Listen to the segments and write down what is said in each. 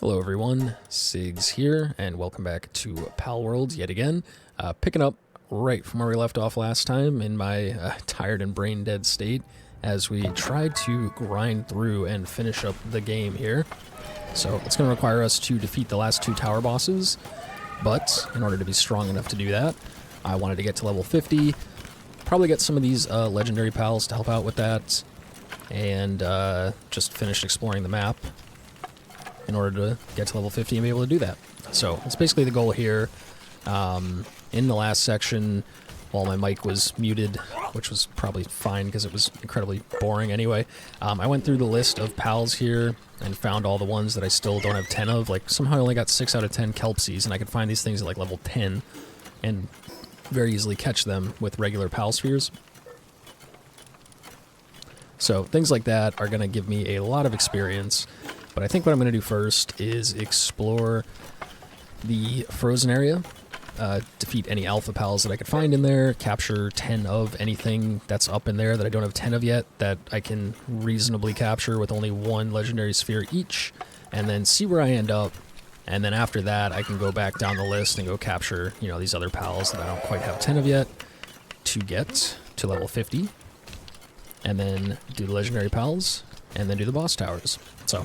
Hello everyone, Sigs here, and welcome back to Palworld yet again. Picking up right from where we left off last time in my tired and brain dead state as we tried to grind through and finish up the game here. So it's going to require us to defeat the last two tower bosses, but in order to be strong enough to do that, I wanted to get to level 50, probably get some of these legendary pals to help out with that, and just finish exploring the map in order to get to level 50 and be able to do that. So that's basically the goal here. In the last section, while my mic was muted, which was probably fine because it was incredibly boring anyway, I went through the list of pals here and found all the ones that I still don't have 10 of. Like, somehow I only got 6 out of 10 Kelpsies, and I could find these things at like level 10 and very easily catch them with regular pal spheres. So things like that are going to give me a lot of experience. But I think what I'm going to do first is explore the frozen area, defeat any alpha pals that I could find in there, capture 10 of anything that's up in there that I don't have 10 of yet that I can reasonably capture with only one legendary sphere each, and then see where I end up. And then after that, I can go back down the list and go capture, you know, these other pals that I don't quite have 10 of yet to get to level 50, and then do the legendary pals, and then do the boss towers. So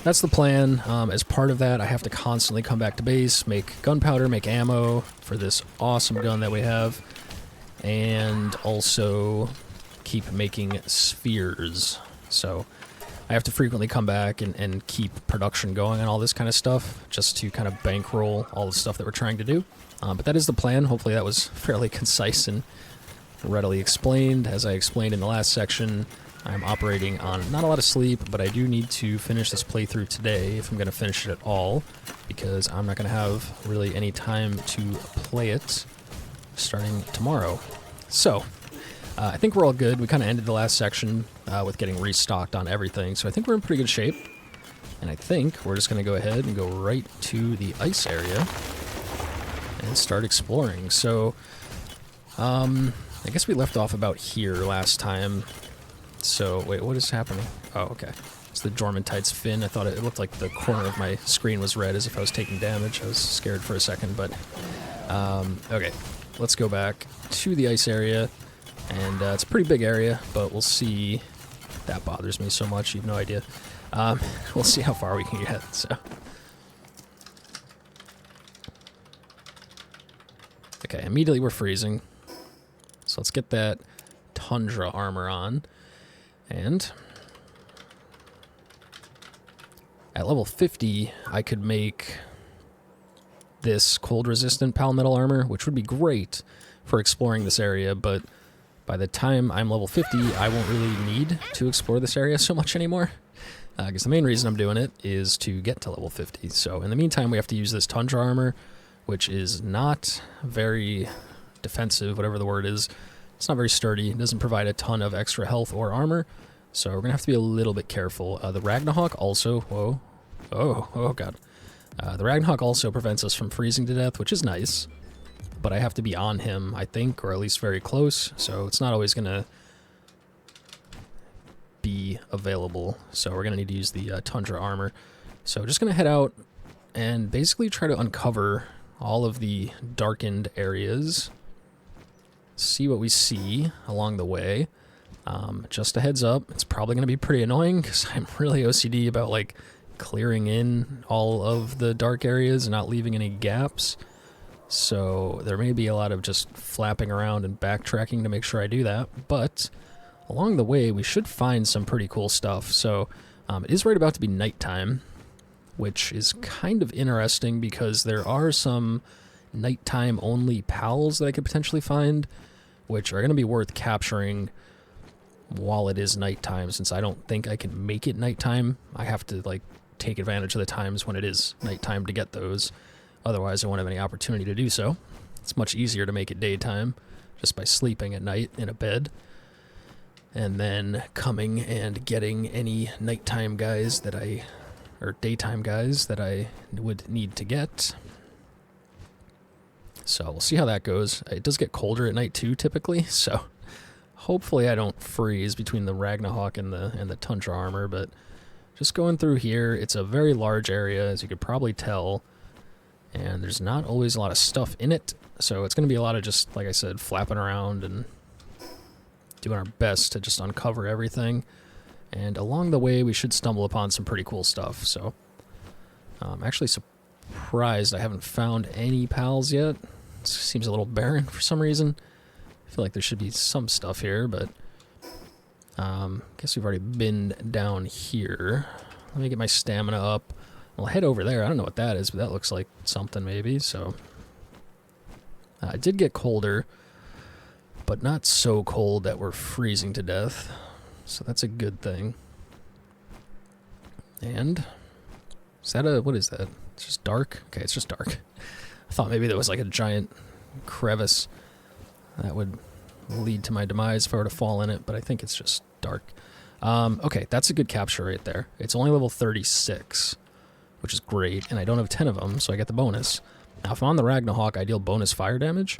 that's the plan. As part of that, I have to constantly come back to base, make gunpowder, make ammo for this awesome gun that we have, and also keep making spheres. So I have to frequently come back and keep production going and all this kind of stuff, just to kind of bankroll all the stuff that we're trying to do. But that is the plan. Hopefully that was fairly concise and readily explained. As I explained in the last section, I'm operating on not a lot of sleep, but I do need to finish this playthrough today if I'm going to finish it at all, because I'm not going to have really any time to play it starting tomorrow. So, I think we're all good. We kind of ended the last section with getting restocked on everything, so I think we're in pretty good shape. And I think we're just going to go ahead and go right to the ice area and start exploring. So, I guess we left off about here last time. So, wait, what is happening? Oh, okay. It's the Jormuntite's fin. I thought it looked like the corner of my screen was red as if I was taking damage. I was scared for a second, but... okay, let's go back to the ice area. And it's a pretty big area, but we'll see... That bothers me so much, you have no idea. We'll see how far we can get, so... Okay, immediately we're freezing. So let's get that tundra armor on. And at level 50, I could make this cold-resistant palmetto armor, which would be great for exploring this area, but by the time I'm level 50, I won't really need to explore this area so much anymore, because the main reason I'm doing it is to get to level 50. So in the meantime, we have to use this tundra armor, which is not very defensive, whatever the word is. It's not very sturdy. It doesn't provide a ton of extra health or armor, so we're going to have to be a little bit careful. The Ragnarok also... Whoa. Oh god. The Ragnarok also prevents us from freezing to death, which is nice, but I have to be on him, I think, or at least very close, so it's not always going to be available. So we're going to need to use the tundra armor. So just going to head out and basically try to uncover all of the darkened areas. See what we see along the way. Just a heads up, it's probably going to be pretty annoying because I'm really OCD about like clearing in all of the dark areas and not leaving any gaps. So there may be a lot of just flapping around and backtracking to make sure I do that. But along the way, we should find some pretty cool stuff. So it is right about to be nighttime, which is kind of interesting because there are some nighttime only pals that I could potentially find, which are going to be worth capturing while it is nighttime, since I don't think I can make it nighttime. I have to like take advantage of the times when it is nighttime to get those. Otherwise, I won't have any opportunity to do so. It's much easier to make it daytime just by sleeping at night in a bed, and then coming and getting any nighttime guys that or daytime guys that I would need to get. So we'll see how that goes. It does get colder at night too, typically, so hopefully I don't freeze between the Ragnarok and the tundra armor, but just going through here. It's a very large area, as you could probably tell, and there's not always a lot of stuff in it, so it's going to be a lot of just, like I said, flapping around and doing our best to just uncover everything. And along the way, we should stumble upon some pretty cool stuff. So I'm actually surprised I haven't found any pals yet. It seems a little barren for some reason. I feel like there should be some stuff here, but guess we've already been down here. Let me get my stamina up. I'll head over there. I don't know what that is, but that looks like something maybe. So it did get colder, but not so cold that we're freezing to death. So that's a good thing. And is that a, what is that? It's just dark? Okay, it's just dark. I thought maybe there was like a giant crevice that would lead to my demise if I were to fall in it, but I think it's just dark. Okay, that's a good capture right there. It's only level 36, which is great, and I don't have 10 of them, so I get the bonus. Now, if I'm on the Ragnarok, I deal bonus fire damage,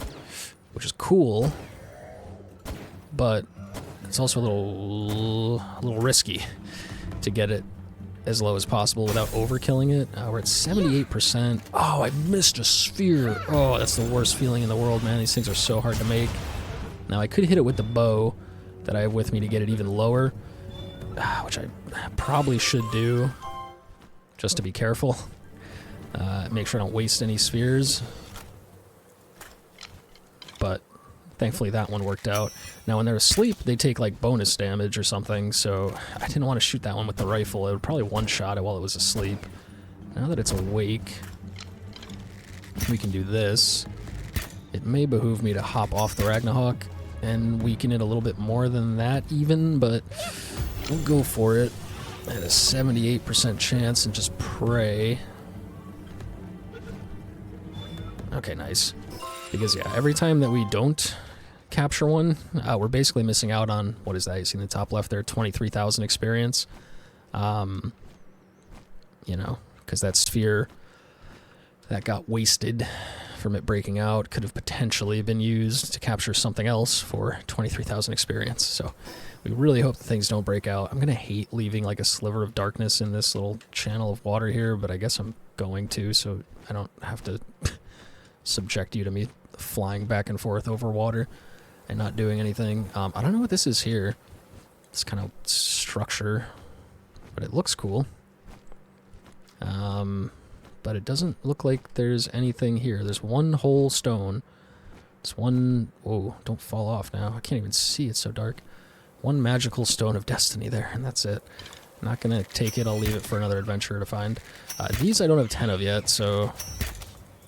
which is cool, but it's also a little risky to get it as low as possible without overkilling it. We're at 78%. Oh, I missed a sphere. Oh, that's the worst feeling in the world, man. These things are so hard to make. Now, I could hit it with the bow that I have with me to get it even lower, which I probably should do just to be careful. Make sure I don't waste any spheres. But thankfully that one worked out. Now when they're asleep, they take like bonus damage or something, so I didn't want to shoot that one with the rifle. It would probably one-shot it while it was asleep. Now that it's awake, we can do this. It may behoove me to hop off the Ragnarok and weaken it a little bit more than that even, but we'll go for it at a 78% chance and just pray. Okay, nice. Because, yeah, every time that we don't capture one, we're basically missing out on, what is that? You see in the top left there, 23,000 experience. You know, because that sphere that got wasted from it breaking out could have potentially been used to capture something else for 23,000 experience. So we really hope that things don't break out. I'm going to hate leaving like a sliver of darkness in this little channel of water here, but I guess I'm going to, so I don't have to subject you to me flying back and forth over water and not doing anything. I don't know what this is here. This kind of structure, but it looks cool. But it doesn't look like there's anything here. There's one whole stone. It's one... Whoa, don't fall off now. I can't even see. It's so dark. One magical stone of destiny there, and that's it. I'm not going to take it. I'll leave it for another adventurer to find. These I don't have 10 of yet, so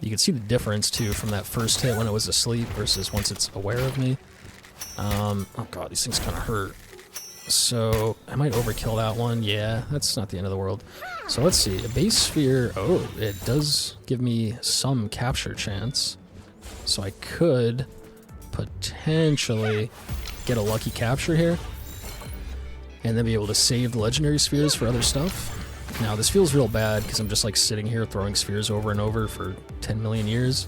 you can see the difference, too, from that first hit when it was asleep versus once it's aware of me. Oh, God, these things kind of hurt. So I might overkill that one. Yeah, that's not the end of the world. So let's see. A base sphere. Oh, it does give me some capture chance. So I could potentially get a lucky capture here and then be able to save the legendary spheres for other stuff. Now, this feels real bad because I'm just like sitting here throwing spheres over and over for 10 million years.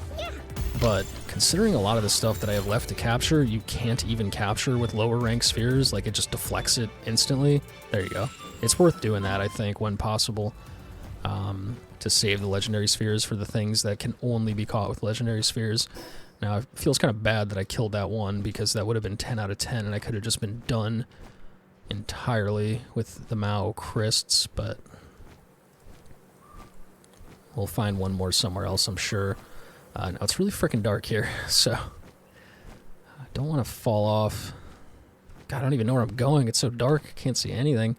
But considering a lot of the stuff that I have left to capture, you can't even capture with lower rank spheres. Like, it just deflects it instantly. There you go. It's worth doing that, I think, when possible, to save the legendary spheres for the things that can only be caught with legendary spheres. Now, it feels kind of bad that I killed that one because that would have been 10 out of 10, and I could have just been done entirely with the Mao Crysts, but we'll find one more somewhere else, I'm sure. Now, it's really freaking dark here, so I don't want to fall off. God, I don't even know where I'm going. It's so dark, I can't see anything.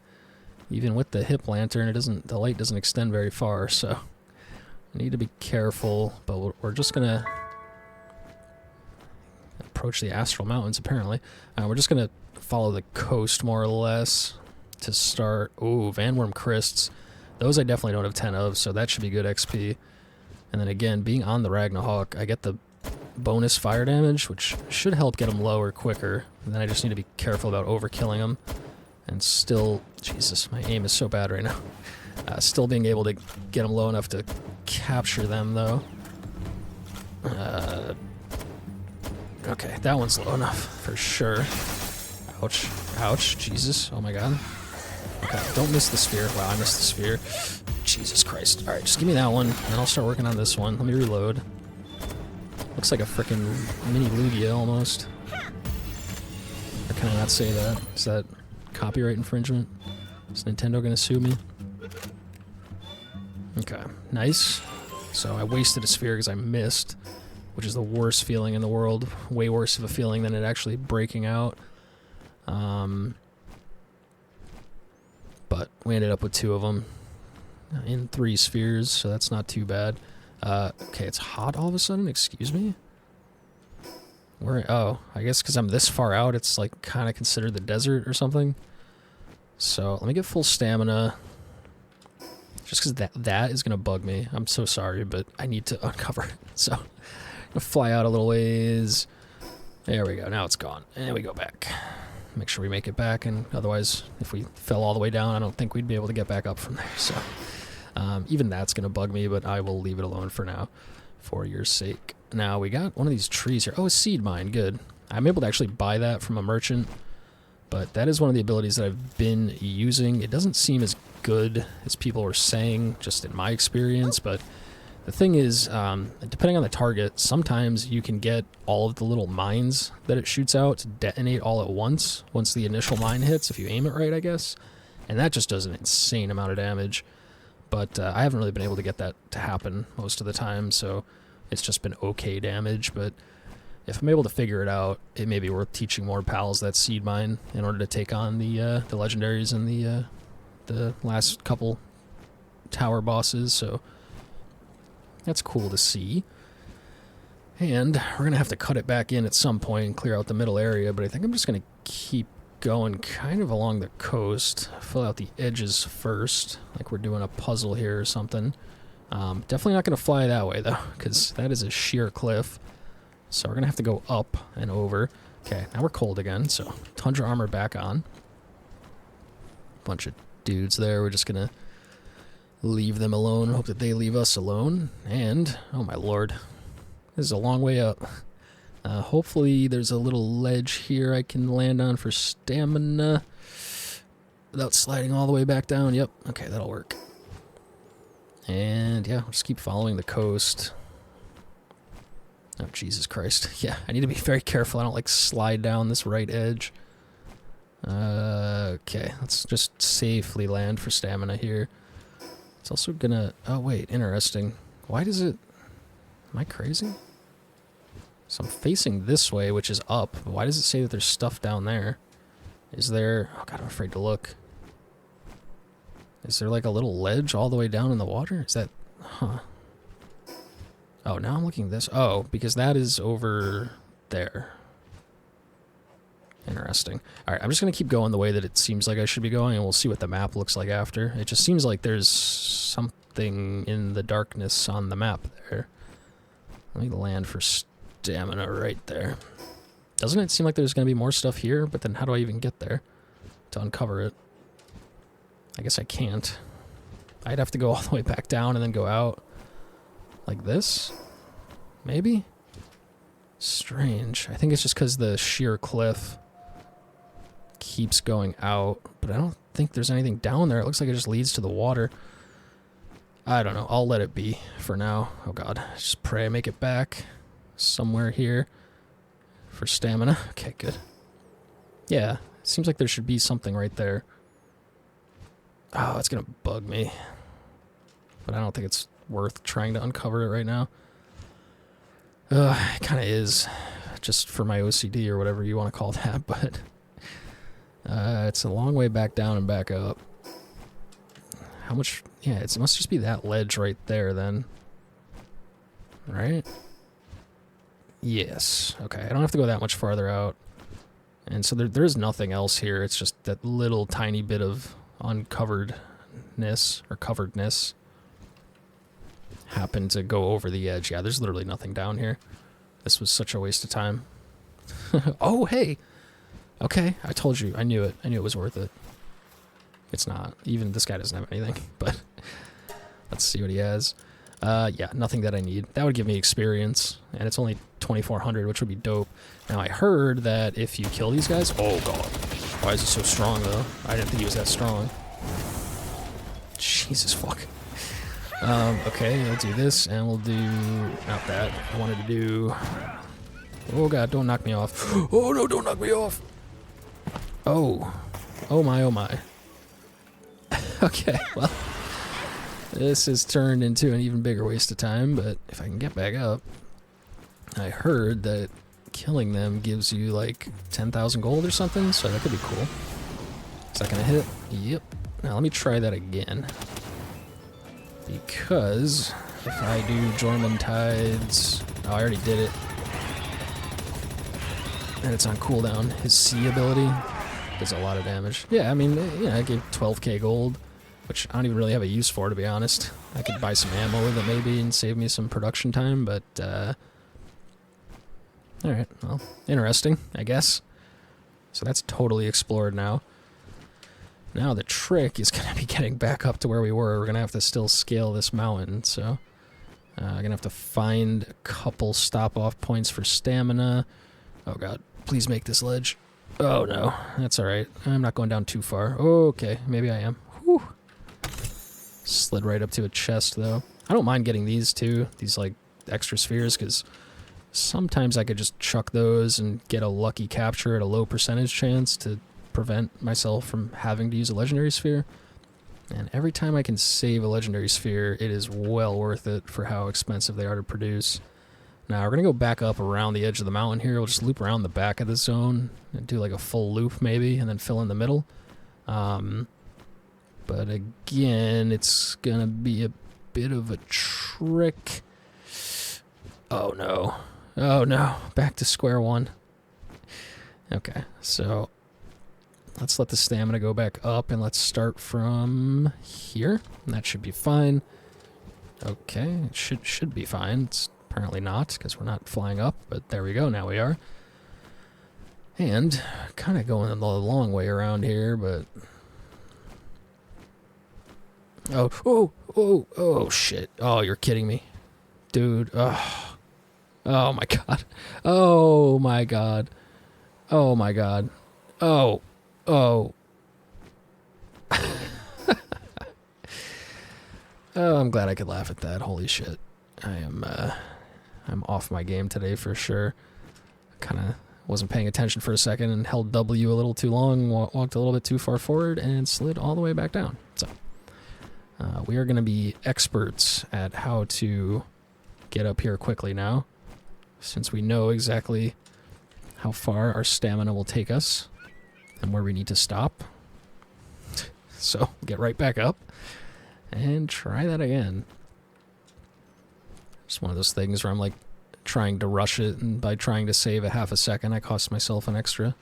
Even with the hip lantern, the light doesn't extend very far, so I need to be careful, but we're just going to approach the Astral Mountains, apparently. We're just going to follow the coast, more or less, to start. Ooh, Vanworm Crysts. Those I definitely don't have 10 of, so that should be good XP. And then again, being on the Ragnarok, I get the bonus fire damage, which should help get them lower quicker. And then I just need to be careful about overkilling them. And still, Jesus, my aim is so bad right now. Still being able to get them low enough to capture them, though. Okay, that one's low enough, for sure. Ouch. Ouch, Jesus, oh my God. Okay, don't miss the sphere. Wow, I missed the sphere. Jesus Christ. Alright, just give me that one, and then I'll start working on this one. Let me reload. Looks like a freaking mini Lugia almost. Or can I not say that? Is that copyright infringement? Is Nintendo gonna sue me? Okay, nice. So I wasted a sphere because I missed, which is the worst feeling in the world. Way worse of a feeling than it actually breaking out. But we ended up with 2 of them in 3 spheres, so that's not too bad. Okay, it's hot all of a sudden? Excuse me? Where? Oh, I guess because I'm this far out, it's like kind of considered the desert or something. So let me get full stamina. Just because that is going to bug me. I'm so sorry, but I need to uncover it. So I'm going to fly out a little ways. There we go. Now it's gone. And we go back. Make sure we make it back, and otherwise, if we fell all the way down, I don't think we'd be able to get back up from there. So even that's going to bug me, but I will leave it alone for now, for your sake. Now, we got one of these trees here. Oh, a seed mine. Good. I'm able to actually buy that from a merchant, but that is one of the abilities that I've been using. It doesn't seem as good as people were saying, just in my experience, but the thing is, depending on the target, sometimes you can get all of the little mines that it shoots out to detonate all at once the initial mine hits, if you aim it right, I guess. And that just does an insane amount of damage. But I haven't really been able to get that to happen most of the time, so it's just been okay damage. But if I'm able to figure it out, it may be worth teaching more pals that seed mine in order to take on the legendaries and the last couple tower bosses, so that's cool to see. And we're going to have to cut it back in at some point and clear out the middle area, but I think I'm just going to keep going kind of along the coast. Fill out the edges first, like we're doing a puzzle here or something. Definitely not going to fly that way, though, because that is a sheer cliff. So we're going to have to go up and over. Okay, now we're cold again, so Tundra armor back on. Bunch of dudes there. We're just going to leave them alone, hope that they leave us alone. And, oh my lord, this is a long way up. Hopefully there's a little ledge here I can land on for stamina without sliding all the way back down. Yep, okay, that'll work. And yeah, I'll just keep following the coast. Oh, Jesus Christ. Yeah, I need to be very careful I don't like slide down this right edge. Okay, let's just safely land for stamina here. It's also gonna... Oh, wait, interesting. Why does it... Am I crazy? So I'm facing this way, which is up. Why does it say that there's stuff down there? Is there... Oh, God, I'm afraid to look. Is there, like, a little ledge all the way down in the water? Is that... Huh. Oh, now I'm looking this... Oh, because that is over there. Interesting. Alright, I'm just going to keep going the way that it seems like I should be going, and we'll see what the map looks like after. It just seems like there's something in the darkness on the map there. Let me land for stamina right there. Doesn't it seem like there's going to be more stuff here? But then how do I even get there to uncover it? I guess I can't. I'd have to go all the way back down and then go out. Like this? Maybe? Strange. I think it's just because the sheer cliff keeps going out, but I don't think there's anything down there. It looks like it just leads to the water. I don't know. I'll let it be for now. Oh god. Just pray I make it back somewhere here for stamina. Okay, good. Yeah, it seems like there should be something right there. Oh, it's gonna bug me. But I don't think it's worth trying to uncover it right now. It kind of is, just for my OCD or whatever you want to call that, but it's a long way back down and back up. How much? Yeah, it must just be that ledge right there then. Right? Yes. Okay, I don't have to go that much farther out. And so there's nothing else here. It's just that little tiny bit of uncoveredness or coveredness happened to go over the edge. Yeah, there's literally nothing down here. This was such a waste of time. Oh, hey! Okay, I told you. I knew it. I knew it was worth it. It's not. Even this guy doesn't have anything, but let's see what he has. Yeah, nothing that I need. That would give me experience, and it's only 2,400, which would be dope. Now, I heard that if you kill these guys... Oh, God. Why is he so strong, though? I didn't think he was that strong. Jesus fuck. Okay, we'll do this, and we'll do... not that. I wanted to do... oh god, don't knock me off. Oh no, don't knock me off! Oh. Oh my, oh my. Okay, well... this has turned into an even bigger waste of time, but if I can get back up... I heard that killing them gives you, like, 10,000 gold or something, so that could be cool. Is that gonna hit? Yep. Now let me try that again. Because if I do Jormung Tides... oh, I already did it. And it's on cooldown. His C ability does a lot of damage. Yeah, I mean, yeah, I gave 12k gold, which I don't even really have a use for, to be honest. I could buy some ammo with it maybe and save me some production time, but, alright, well, interesting, I guess. So that's totally explored now. Now the trick is going to be getting back up to where we were. We're going to have to still scale this mountain, so... I'm going to have to find a couple stop-off points for stamina. Oh god, please make this ledge. Oh no, that's alright. I'm not going down too far. Okay, maybe I am. Whew. Slid right up to a chest, though. I don't mind getting these, too. These, like, extra spheres, because sometimes I could just chuck those and get a lucky capture at a low percentage chance to prevent myself from having to use a legendary sphere. And every time I can save a legendary sphere, it is well worth it for how expensive they are to produce. Now, we're going to go back up around the edge of the mountain here. We'll just loop around the back of the zone and do like a full loop maybe, and then fill in the middle. But again, it's going to be a bit of a trick. Oh no. Oh no. Back to square one. Okay, so... let's let the stamina go back up, and let's start from here. And that should be fine. Okay, it should be fine. It's apparently not, because we're not flying up, but there we go, now we are. And, kind of going the long way around here, but... oh, shit. Oh, you're kidding me. Dude, oh. Oh my god. Oh my god. Oh my god. Oh. Oh. Oh, I'm glad I could laugh at that. Holy shit. I'm off my game today for sure. Kind of wasn't paying attention for a second and held W a little too long, walked a little bit too far forward, and slid all the way back down. So, we are going to be experts at how to get up here quickly now, since we know exactly how far our stamina will take us and where we need to stop. So, get right back up and try that again. It's one of those things where I'm like trying to rush it, and by trying to save a half a second, I cost myself an extra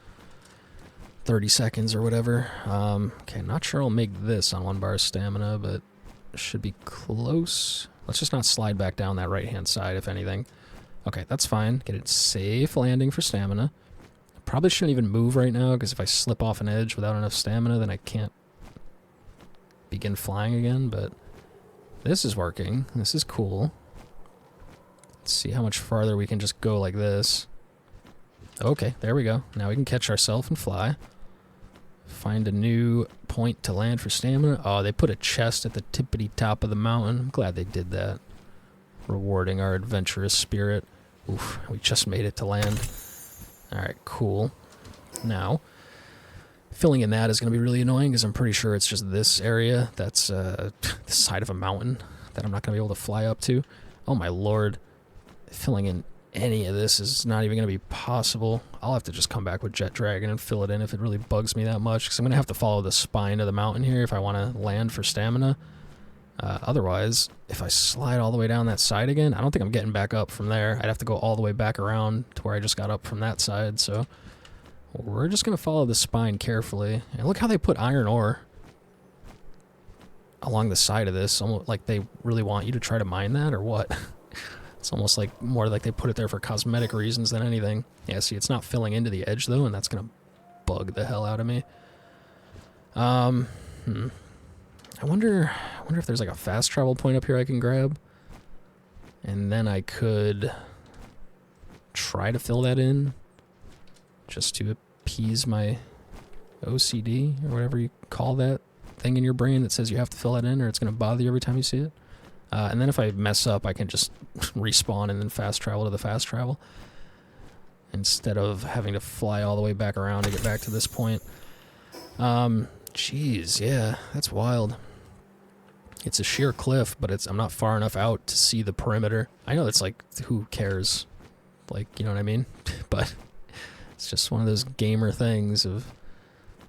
30 seconds or whatever. Okay, not sure I'll make this on 1 bar of stamina, but should be close. Let's just not slide back down that right-hand side, if anything. Okay, that's fine. Get it safe landing for stamina. Probably shouldn't even move right now, because if I slip off an edge without enough stamina, then I can't begin flying again, but this is working. This is cool. Let's see how much farther we can just go like this. Okay, there we go. Now we can catch ourselves and fly. Find a new point to land for stamina. Oh, they put a chest at the tippity top of the mountain. I'm glad they did that. Rewarding our adventurous spirit. Oof, we just made it to land. Alright, cool. Now, filling in that is going to be really annoying, because I'm pretty sure it's just this area that's the side of a mountain that I'm not going to be able to fly up to. Oh my lord. Filling in any of this is not even going to be possible. I'll have to just come back with Jet Dragon and fill it in if it really bugs me that much, because I'm going to have to follow the spine of the mountain here if I want to land for stamina. Otherwise, if I slide all the way down that side again, I don't think I'm getting back up from there. I'd have to go all the way back around to where I just got up from that side, so we're just going to follow the spine carefully. And look how they put iron ore along the side of this. Almost like they really want you to try to mine that, or what? It's almost like more like they put it there for cosmetic reasons than anything. Yeah, see, it's not filling into the edge, though, and that's going to bug the hell out of me. I wonder if there's like a fast travel point up here I can grab. And then I could try to fill that in just to appease my OCD or whatever you call that thing in your brain that says you have to fill that in, or it's going to bother you every time you see it. And then if I mess up, I can just respawn and then fast travel to the fast travel, instead of having to fly all the way back around to get back to this point. Jeez, yeah, that's wild. It's a sheer cliff, but I'm not far enough out to see the perimeter. I know it's like, who cares? Like, you know what I mean? But it's just one of those gamer things of,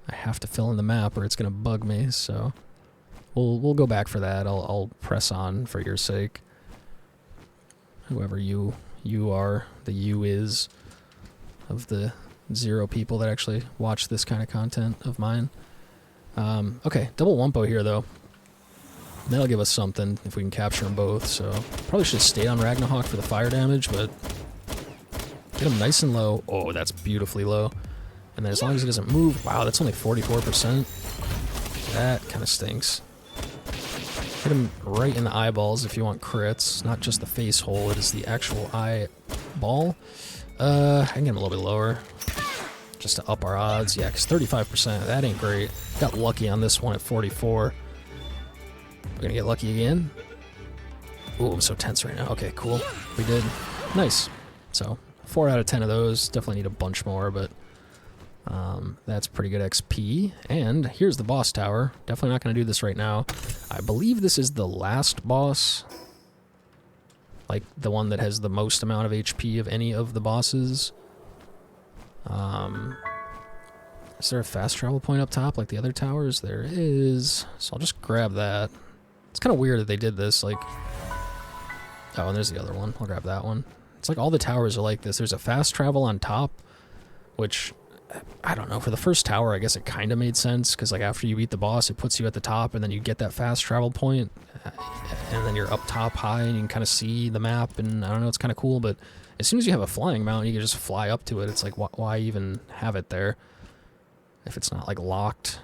I have to fill in the map or it's gonna bug me, so we'll go back for that. I'll press on for your sake. Whoever you are, the you is, of the 0 people that actually watch this kind of content of mine. Okay, double Wumpo here though. That'll give us something if we can capture them both, so probably should stay on Ragnarok for the fire damage, but get him nice and low. Oh, that's beautifully low. And then as long as it doesn't move, wow, that's only 44%. That kind of stinks. Hit him right in the eyeballs if you want crits, not just the face hole, it is the actual eyeball. I can get him a little bit lower, just to up our odds. Yeah, because 35%, that ain't great. Got lucky on this one at 44. We're gonna get lucky again. Ooh, I'm so tense right now. Okay, cool. We did. Nice. So, 4 out of 10 of those. Definitely need a bunch more, but that's pretty good XP. And here's the boss tower. Definitely not gonna do this right now. I believe this is the last boss. Like, the one that has the most amount of HP of any of the bosses. Is there a fast travel point up top like the other towers? There is. So I'll just grab that. It's kind of weird that they did this, like... Oh, and there's the other one. I'll grab that one. It's like all the towers are like this. There's a fast travel on top, which, I don't know, for the first tower, I guess it kind of made sense, because like after you beat the boss, it puts you at the top, and then you get that fast travel point, and then you're up top high, and you can kind of see the map, and I don't know, it's kind of cool, but as soon as you have a flying mount, you can just fly up to it. It's like, why even have it there if it's not like locked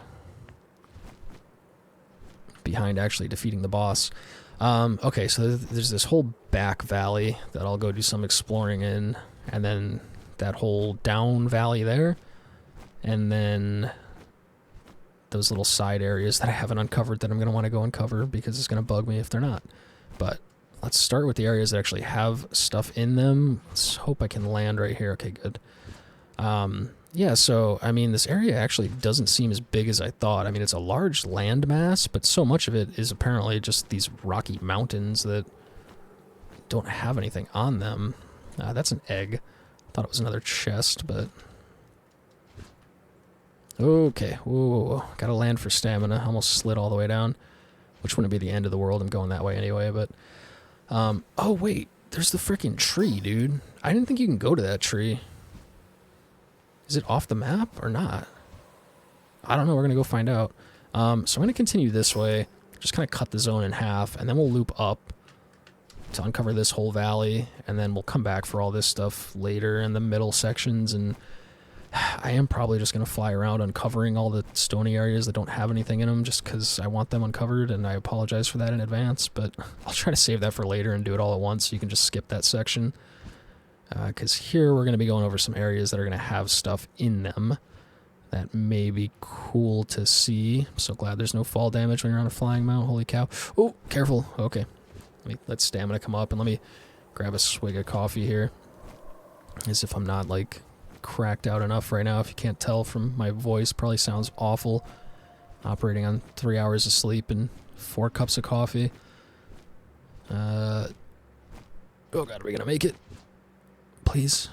behind actually defeating the boss? Okay, so there's this whole back valley that I'll go do some exploring in, and then that whole down valley there, and then those little side areas that I haven't uncovered that I'm going to want to go uncover because it's going to bug me if they're not. But let's start with the areas that actually have stuff in them. Let's hope I can land right here. Okay, good. Yeah, so, I mean, this area actually doesn't seem as big as I thought. I mean, it's a large landmass, but so much of it is apparently just these rocky mountains that don't have anything on them. That's an egg. I thought it was another chest, but... Okay, whoa. Gotta land for stamina. Almost slid all the way down, which wouldn't be the end of the world. I'm going that way anyway, but... oh, wait. There's the freaking tree, dude. I didn't think you can go to that tree. Is it off the map or not? I don't know. We're going to go find out. So I'm going to continue this way. Just kind of cut the zone in half, and then we'll loop up to uncover this whole valley, and then we'll come back for all this stuff later in the middle sections, and I am probably just going to fly around uncovering all the stony areas that don't have anything in them just because I want them uncovered, and I apologize for that in advance, but I'll try to save that for later and do it all at once so you can just skip that section. Because here we're going to be going over some areas that are going to have stuff in them that may be cool to see. I'm so glad there's no fall damage when you're on a flying mount. Holy cow. Oh, careful. Okay. Let stamina come up, and let me grab a swig of coffee here. As if I'm not, like, cracked out enough right now. If you can't tell from my voice, probably sounds awful. Operating on 3 hours of sleep and 4 cups of coffee. Oh, God, are we going to make it? Please.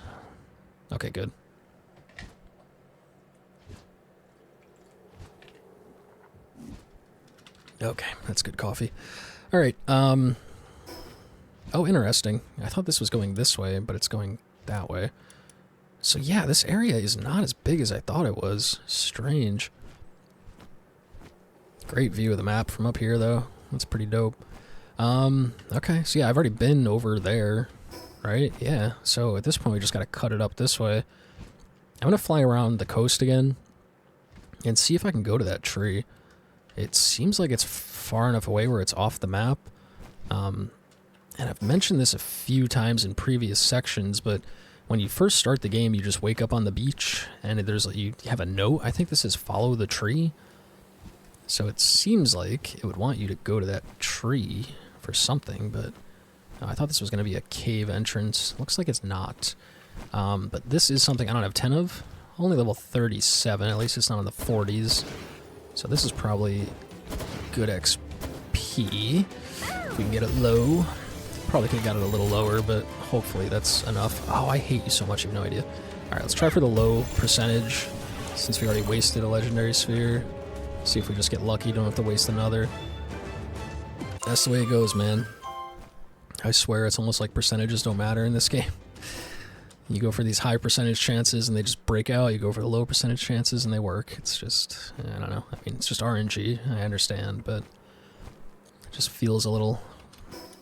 Okay, good. Okay, that's good coffee. All right. Oh, interesting. I thought this was going this way, but it's going that way. So yeah, this area is not as big as I thought it was. Strange. Great view of the map from up here, though. That's pretty dope. Okay, so yeah, I've already been over there. Right? Yeah. So at this point, we just got to cut it up this way. I'm going to fly around the coast again and see if I can go to that tree. It seems like it's far enough away where it's off the map. And I've mentioned this a few times in previous sections, but when you first start the game, you just wake up on the beach and you have a note. I think this is follow the tree. So it seems like it would want you to go to that tree for something, but I thought this was going to be a cave entrance. Looks like it's not. But this is something I don't have 10 of. Only level 37, at least it's not in the 40s. So this is probably good XP. If we can get it low. Probably could have got it a little lower, but hopefully that's enough. Oh, I hate you so much, you have no idea. Alright, let's try for the low percentage, since we already wasted a legendary sphere. See if we just get lucky, don't have to waste another. That's the way it goes, man. I swear it's almost like percentages don't matter in this game. You go for these high percentage chances and they just break out. You go for the low percentage chances and they work. It's just, I don't know. I mean, it's just RNG, I understand, but it just feels a little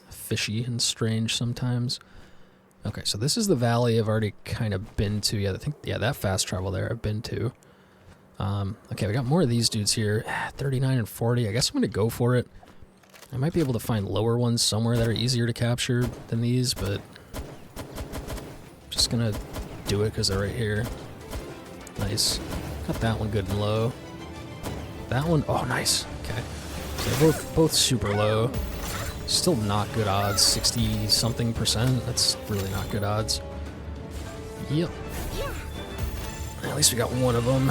fishy and strange sometimes. Okay, so this is the valley I've already kind of been to. Yeah, I think, yeah, that fast travel there I've been to. Okay, we got more of these dudes here. 39 and 40. I guess I'm going to go for it. I might be able to find lower ones somewhere that are easier to capture than these, but just going to do it because they're right here. Nice. Got that one good and low. That one, oh, nice. Okay. So they're both super low. Still not good odds, 60-something%. That's really not good odds. Yep. At least we got one of them.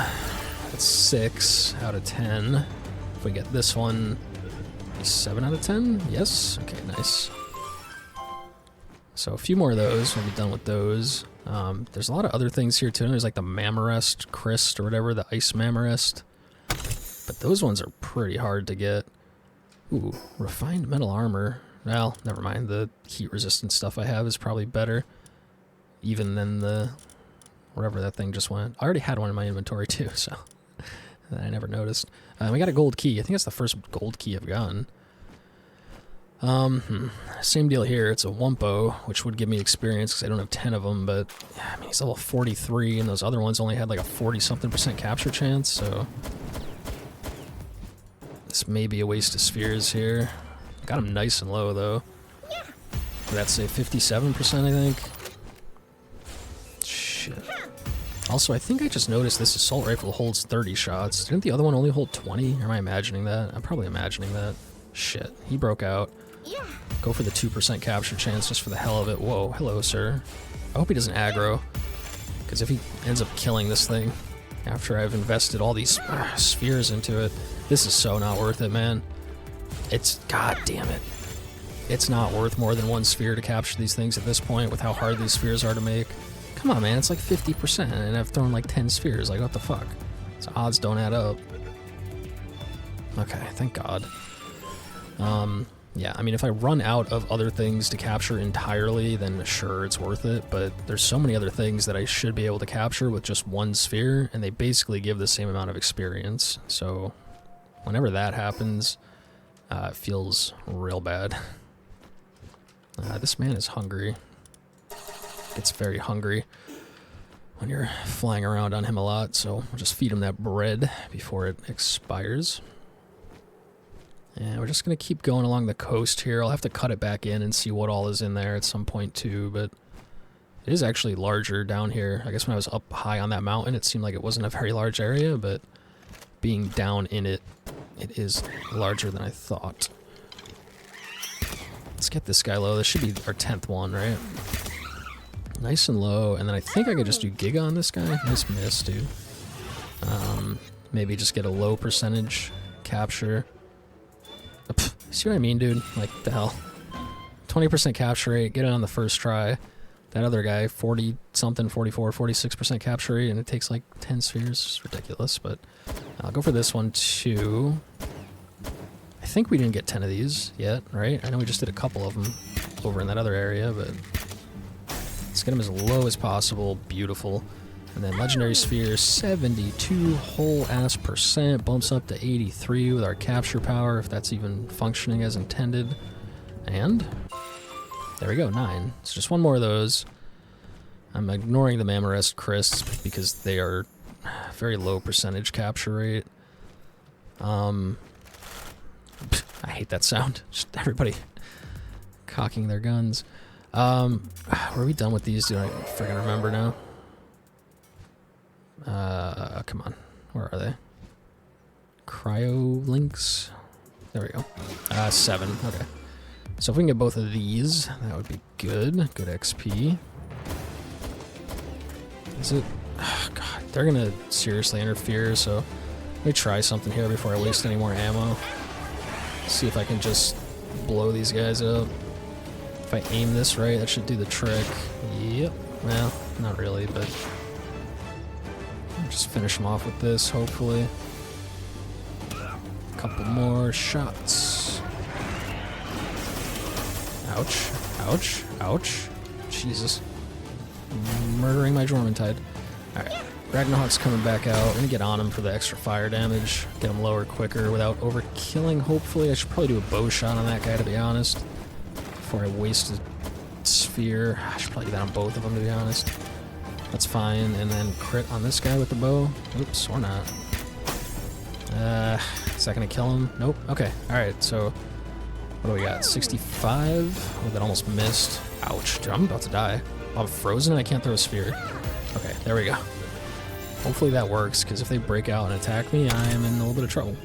That's 6 out of 10. If we get this one, 7 out of 10? Yes? Okay, nice. So a few more of those, we'll be done with those. There's a lot of other things here too. There's like the Mammarest, Cryst, or whatever, the Ice Mammarest. But those ones are pretty hard to get. Ooh, refined metal armor. Well, never mind. The heat resistant stuff I have is probably better. Even than the... wherever that thing just went. I already had one in my inventory too, so... I never noticed. We got a gold key. I think that's the first gold key I've gotten. Same deal here. It's a Wumpo, which would give me experience because I don't have 10 of them, but... I mean, he's level 43, and those other ones only had like a 40-something% capture chance, so... This may be a waste of spheres here. Got him nice and low, though. Would that say 57%, I think? Shit. Also, I think I just noticed this assault rifle holds 30 shots. Didn't the other one only hold 20? Or am I imagining that? I'm probably imagining that. Shit. He broke out. Go for the 2% capture chance just for the hell of it. Whoa. Hello, sir. I hope he doesn't aggro. Because if he ends up killing this thing after I've invested all these spheres into it, this is so not worth it, man. It's... god damn it. It's not worth more than one sphere to capture these things at this point with how hard these spheres are to make. Come on, man. It's like 50%, and I've thrown like 10 spheres. Like, what the fuck? So odds don't add up. Okay, thank God. Yeah, I mean, if I run out of other things to capture entirely, then sure, it's worth it, but there's so many other things that I should be able to capture with just one sphere, and they basically give the same amount of experience, so whenever that happens, it feels real bad. This man is hungry. Gets very hungry when you're flying around on him a lot, so we'll just feed him that bread before it expires. And we're just going to keep going along the coast here. I'll have to cut it back in and see what all is in there at some point too, but it is actually larger down here. I guess when I was up high on that mountain, it seemed like it wasn't a very large area, but being down in it, it is larger than I thought. Let's get this guy low. This should be our 10th one, right? Nice and low, and then I think I could just do Giga on this guy. Nice miss, dude. Maybe just get a low percentage capture. See what I mean, dude? Like, the hell. 20% capture rate, get it on the first try. That other guy, 40-something, 44, 46% capture rate, and it takes like 10 spheres. It's ridiculous, but I'll go for this one too. I think we didn't get 10 of these yet, right? I know we just did a couple of them over in that other area, but let's get them as low as possible. Beautiful. And then legendary sphere, 72 whole ass percent, bumps up to 83 with our capture power, if that's even functioning as intended. And there we go, 9. So just one more of those. I'm ignoring the Mammarest Crysts because they are very low percentage capture rate. I hate that sound. Just everybody cocking their guns. Were we done with these? Do I freaking remember now? Come on. Where are they? cryo links. There we go. 7. Okay. So if we can get both of these, that would be good. Good XP. Is it? Oh, God, they're gonna seriously interfere, so let me try something here before I waste any more ammo. See if I can just blow these guys up. If I aim this right, that should do the trick. Yep. Well, not really, but just finish them off with this, hopefully. A couple more shots. Ouch. Ouch. Ouch. Jesus. Murdering my Jormuntide. Alright. Ragnarok's coming back out. I'm gonna get on him for the extra fire damage. Get him lower quicker without overkilling, hopefully. I should probably do a bow shot on that guy, to be honest. Before I waste a sphere. I should probably do that on both of them, to be honest. That's fine. And then crit on this guy with the bow. Oops, or not. Is that gonna kill him? Nope. Okay. Alright, so what do we got? 65? Oh, that almost missed. Ouch. Dude, I'm about to die. I'm frozen and I can't throw a sphere. Okay, there we go. Hopefully that works, because if they break out and attack me, I am in a little bit of trouble.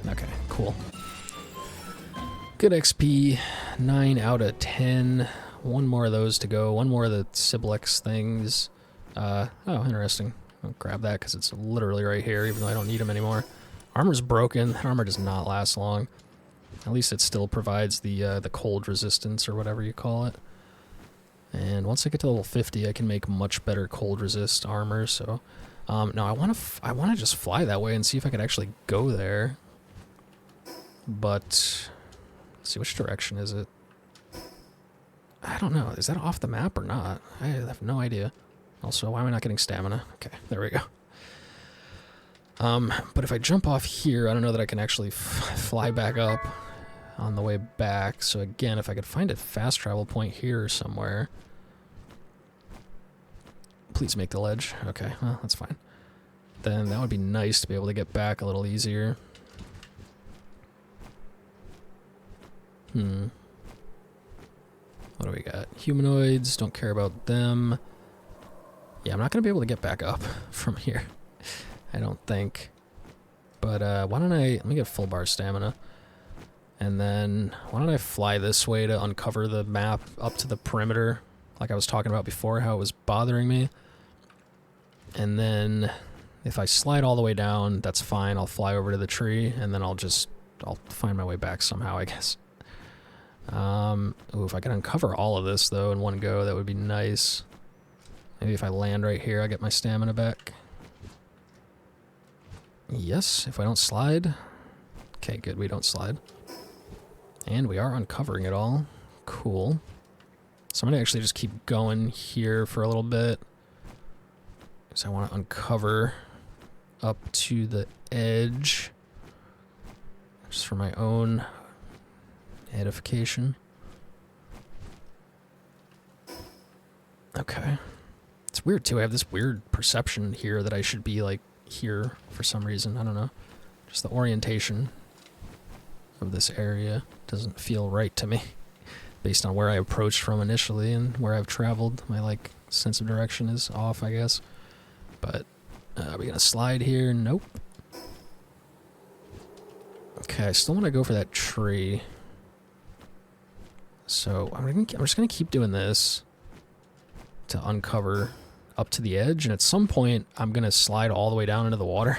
Okay, cool. Good XP. 9 out of 10. One more of those to go. One more of the Siblex things. Oh, interesting. I'll grab that because it's literally right here, even though I don't need them anymore. Armor's broken. That armor does not last long. At least it still provides the cold resistance or whatever you call it. And once I get to level 50, I can make much better cold resist armor. So, no, I want to just fly that way and see if I could actually go there. But let's see, which direction is it? I don't know. Is that off the map or not? I have no idea. Also, why am I not getting stamina? Okay, there we go. But if I jump off here, I don't know that I can actually fly back up on the way back. So again, if I could find a fast travel point here somewhere. Please make the ledge. Okay, well, that's fine. Then that would be nice to be able to get back a little easier. What do we got? Humanoids, don't care about them. Yeah, I'm not going to be able to get back up from here. I don't think. But why don't let me get full bar stamina. And then why don't I fly this way to uncover the map up to the perimeter, like I was talking about before, how it was bothering me. And then if I slide all the way down, that's fine. I'll fly over to the tree, and then I'll find my way back somehow, I guess. Ooh, if I could uncover all of this, though, in one go, that would be nice. Maybe if I land right here, I get my stamina back. Yes, if I don't slide. Okay, good, we don't slide. And we are uncovering it all. Cool. So I'm going to actually just keep going here for a little bit, because I want to uncover up to the edge, just for my own edification. Okay. It's weird, too. I have this weird perception here that I should be, like, here for some reason. I don't know. Just the orientation of this area doesn't feel right to me, based on where I approached from initially and where I've traveled. My, like, sense of direction is off, I guess. But, are we gonna slide here? Nope. Okay, I still want to go for that tree. So, I'm just gonna keep doing this to uncover up to the edge, and at some point, I'm gonna slide all the way down into the water.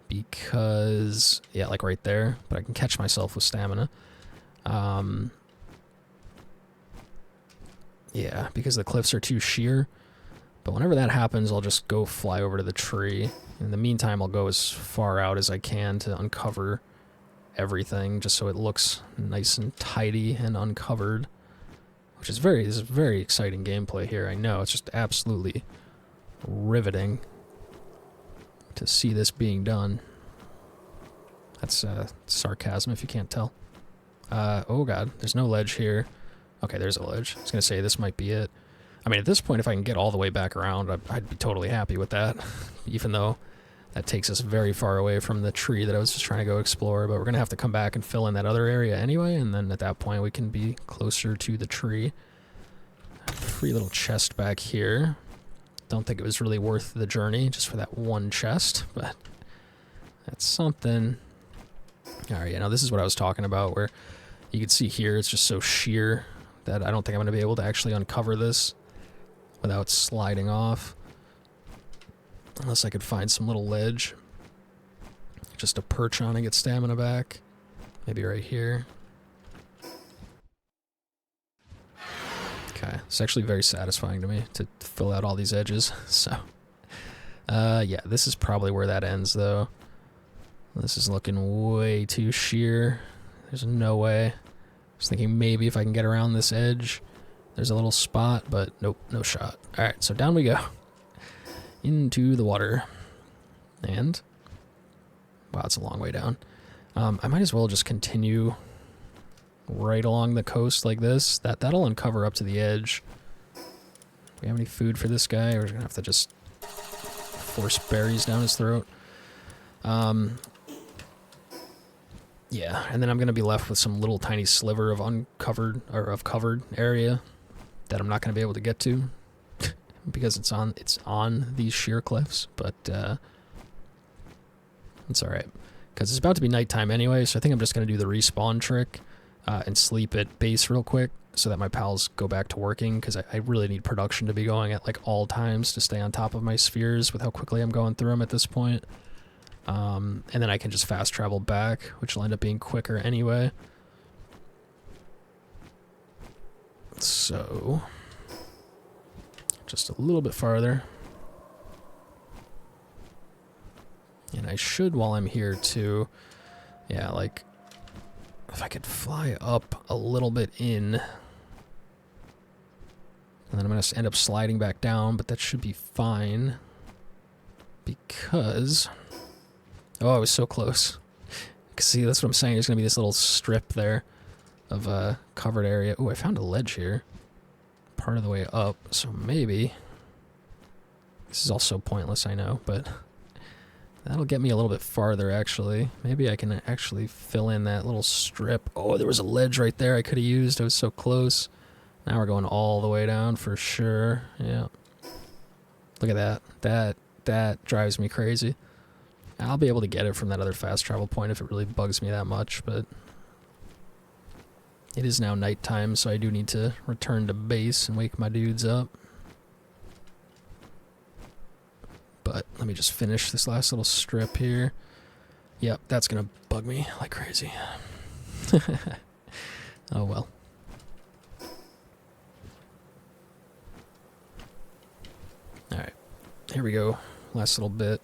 Because, yeah, like right there, but I can catch myself with stamina. Yeah, because the cliffs are too sheer. But whenever that happens, I'll just go fly over to the tree. In the meantime, I'll go as far out as I can to uncover everything, just so it looks nice and tidy and uncovered. Which is this is very exciting gameplay here, I know. It's just absolutely riveting to see this being done. That's sarcasm if you can't tell. Oh god, there's no ledge here. Okay, there's a ledge. I was gonna say this might be it. I mean, at this point, if I can get all the way back around, I'd be totally happy with that. Even though that takes us very far away from the tree that I was just trying to go explore. But we're gonna have to come back and fill in that other area anyway, and then at that point we can be closer to the tree. Free little chest back here. Don't think it was really worth the journey just for that one chest, but that's something. Alright, now this is what I was talking about, where you can see here it's just so sheer that I don't think I'm going to be able to actually uncover this without sliding off. Unless I could find some little ledge just to perch on and get stamina back. Maybe right here. Okay, it's actually very satisfying to me to fill out all these edges, so. Yeah, this is probably where that ends, though. This is looking way too sheer. There's no way. I was thinking maybe if I can get around this edge, there's a little spot, but nope, no shot. Alright, so down we go. Into the water. And, wow, it's a long way down. I might as well just continue right along the coast like this. That'll uncover up to the edge. Do we have any food for this guy? Or we're gonna have to just force berries down his throat. Yeah, and then I'm gonna be left with some little tiny sliver of uncovered or of covered area that I'm not gonna be able to get to because it's on these sheer cliffs. But it's all right because it's about to be nighttime anyway. So I think I'm just gonna do the respawn trick and sleep at base real quick so that my pals go back to working because I really need production to be going at like all times to stay on top of my spheres with how quickly I'm going through them at this point. And then I can just fast travel back, which will end up being quicker anyway. So, just a little bit farther. And I should, while I'm here too, yeah, like, if I could fly up a little bit in, and then I'm going to end up sliding back down, but that should be fine, because... Oh, I was so close. See, that's what I'm saying. There's going to be this little strip there of covered area. Oh, I found a ledge here. Part of the way up, so maybe... This is also pointless, I know, but... That'll get me a little bit farther, actually. Maybe I can actually fill in that little strip. Oh, there was a ledge right there I could have used. I was so close. Now we're going all the way down for sure. Yeah. Look at that. That drives me crazy. I'll be able to get it from that other fast travel point if it really bugs me that much, but it is now nighttime, so I do need to return to base and wake my dudes up. But let me just finish this last little strip here. Yep, that's gonna bug me like crazy. Oh well. Alright, here we go. Last little bit.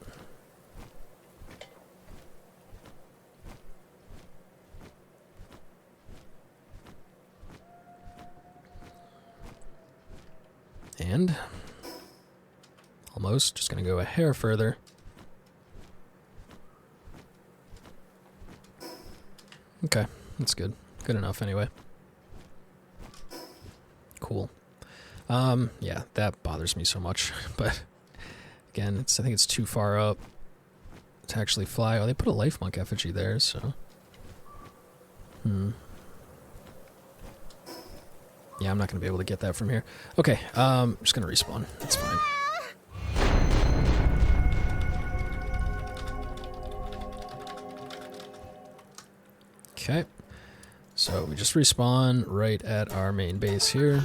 And almost, just gonna go a hair further. Okay, that's good. Good enough anyway. Cool. Yeah, that bothers me so much, but again, I think it's too far up to actually fly. Oh, they put a life monk effigy there, so. Yeah, I'm not going to be able to get that from here. Okay, I'm just going to respawn. That's fine. Okay, so we just respawn right at our main base here.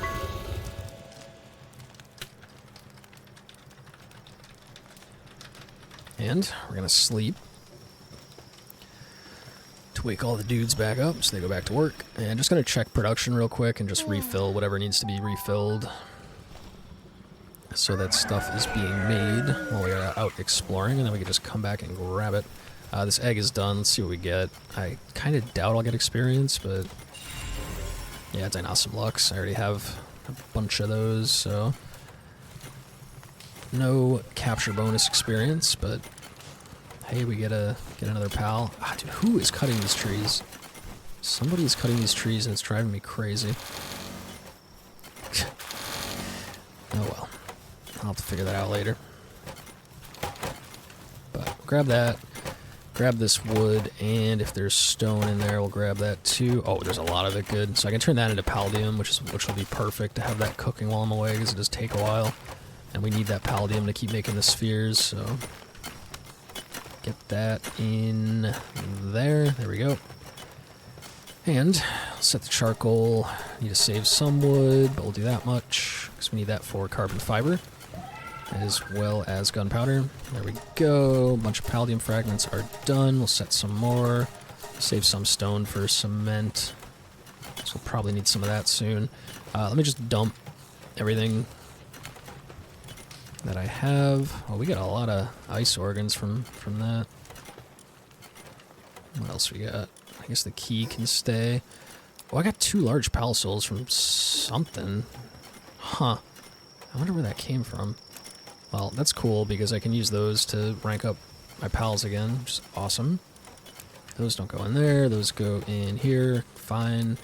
And we're going to sleep to wake all the dudes back up so they go back to work. And just going to check production real quick and just refill whatever needs to be refilled so that stuff is being made while we are out exploring, and then we can just come back and grab it. This egg is done. Let's see what we get. I kind of doubt I'll get experience, but yeah, Dynasum Lux. I already have a bunch of those, so no capture bonus experience, but hey, we get another pal. Ah, dude, who is cutting these trees? Somebody is cutting these trees and it's driving me crazy. Oh well. I'll have to figure that out later. But grab that. Grab this wood, and if there's stone in there, we'll grab that too. Oh, there's a lot of it, good. So I can turn that into Paldium, which will be perfect to have that cooking while I'm away, because it does take a while. And we need that palladium to keep making the spheres, so get that in there. There we go. And set the charcoal. Need to save some wood, but we'll do that much because we need that for carbon fiber as well as gunpowder. There we go. A bunch of palladium fragments are done. We'll set some more. Save some stone for cement. So we'll probably need some of that soon. Let me just dump everything that I have. Oh, we got a lot of ice organs from that. What else we got? I guess the key can stay. Oh, I got 2 large pal souls from something. Huh. I wonder where that came from. Well, that's cool because I can use those to rank up my pals again, which is awesome. Those don't go in there. Those go in here. Fine.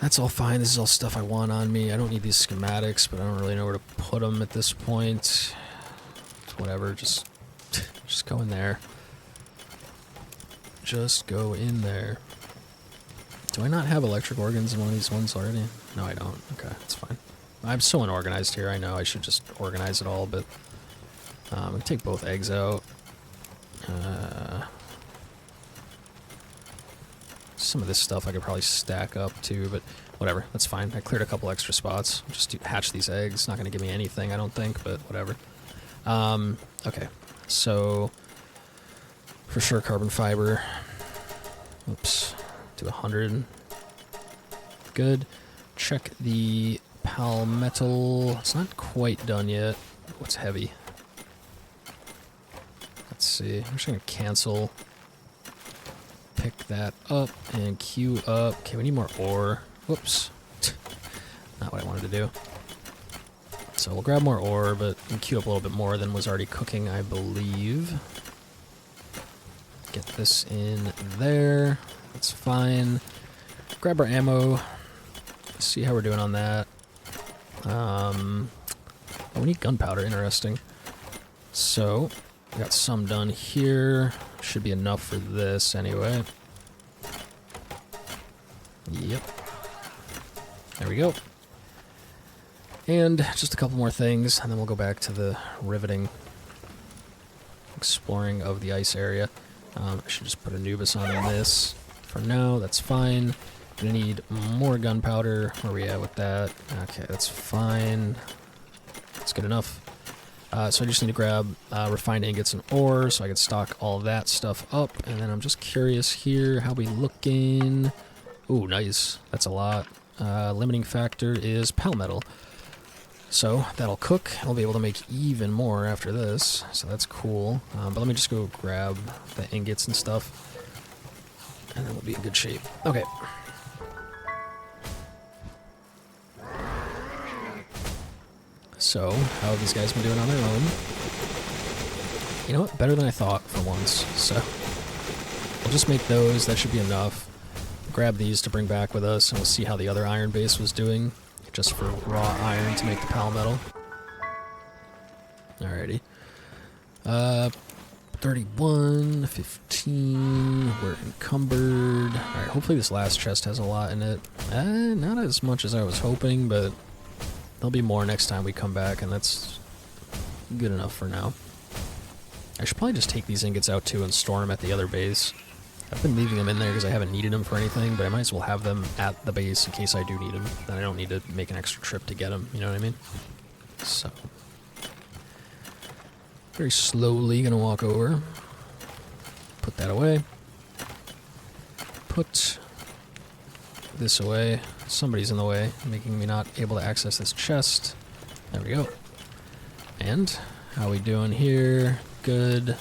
That's all fine. This is all stuff I want on me. I don't need these schematics, but I don't really know where to put them at this point. It's whatever. Just go in there. Just go in there. Do I not have electric organs in one of these ones already? No, I don't. Okay, that's fine. I'm so unorganized here. I know I should just organize it all, but we can take both eggs out. Some of this stuff I could probably stack up too, but whatever. That's fine. I cleared a couple extra spots. Just to hatch these eggs. Not going to give me anything, I don't think, but whatever. Okay, so for sure carbon fiber. Oops. Do 100. Good. Check the palmetto. It's not quite done yet. What's heavy? Let's see. I'm just going to cancel. Pick that up and queue up. Okay, we need more ore. Whoops. Not what I wanted to do. So we'll grab more ore, but we can queue up a little bit more than was already cooking, I believe. Get this in there. That's fine. Grab our ammo. See how we're doing on that. Oh, we need gunpowder. Interesting. So, we got some done here. Should be enough for this anyway. Yep. There we go. And just a couple more things, and then we'll go back to the riveting exploring of the ice area. I should just put Anubis on this for now. That's fine. Gonna need more gunpowder. Where are we at with that? Okay, that's fine. That's good enough. So I just need to grab refined ingots and ore so I can stock all of that stuff up. And then I'm just curious here, how we looking? Ooh, nice. That's a lot. Limiting factor is palmetto. So that'll cook. I'll be able to make even more after this. So that's cool. But let me just go grab the ingots and stuff. And then we'll be in good shape. Okay. So, how have these guys been doing on their own? You know what? Better than I thought for once. So, we'll just make those. That should be enough. Grab these to bring back with us, and we'll see how the other iron base was doing. Just for raw iron to make the palmetto. Alrighty. 31, 15. We're encumbered. Alright, hopefully this last chest has a lot in it. Not as much as I was hoping, but there'll be more next time we come back, and that's good enough for now. I should probably just take these ingots out too and store them at the other base. I've been leaving them in there because I haven't needed them for anything, but I might as well have them at the base in case I do need them. Then I don't need to make an extra trip to get them, you know what I mean? So, very slowly gonna walk over. Put that away. Put this away. Somebody's in the way, making me not able to access this chest. There we go. And how we doing here? Good.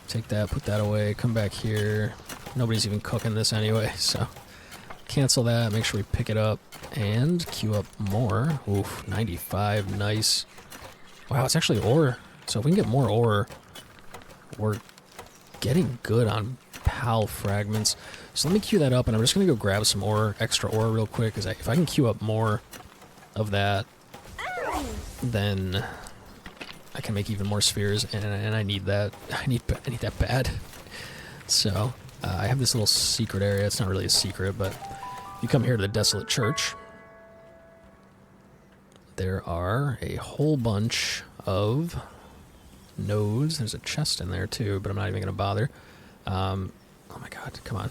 Take that, put that away, come back here. Nobody's even cooking this anyway, so cancel that, make sure we pick it up, and queue up more. Oof, 95, nice. Wow, it's actually ore. So if we can get more ore, we're getting good on PAL fragments. So let me queue that up, and I'm just going to go grab some ore, extra ore real quick, because if I can queue up more of that, then I can make even more spheres, and I need that. I need that bad. So I have this little secret area. It's not really a secret, but you come here to the Desolate Church. there are a whole bunch of nodes. There's a chest in there too, but I'm not even going to bother. Oh my god, come on.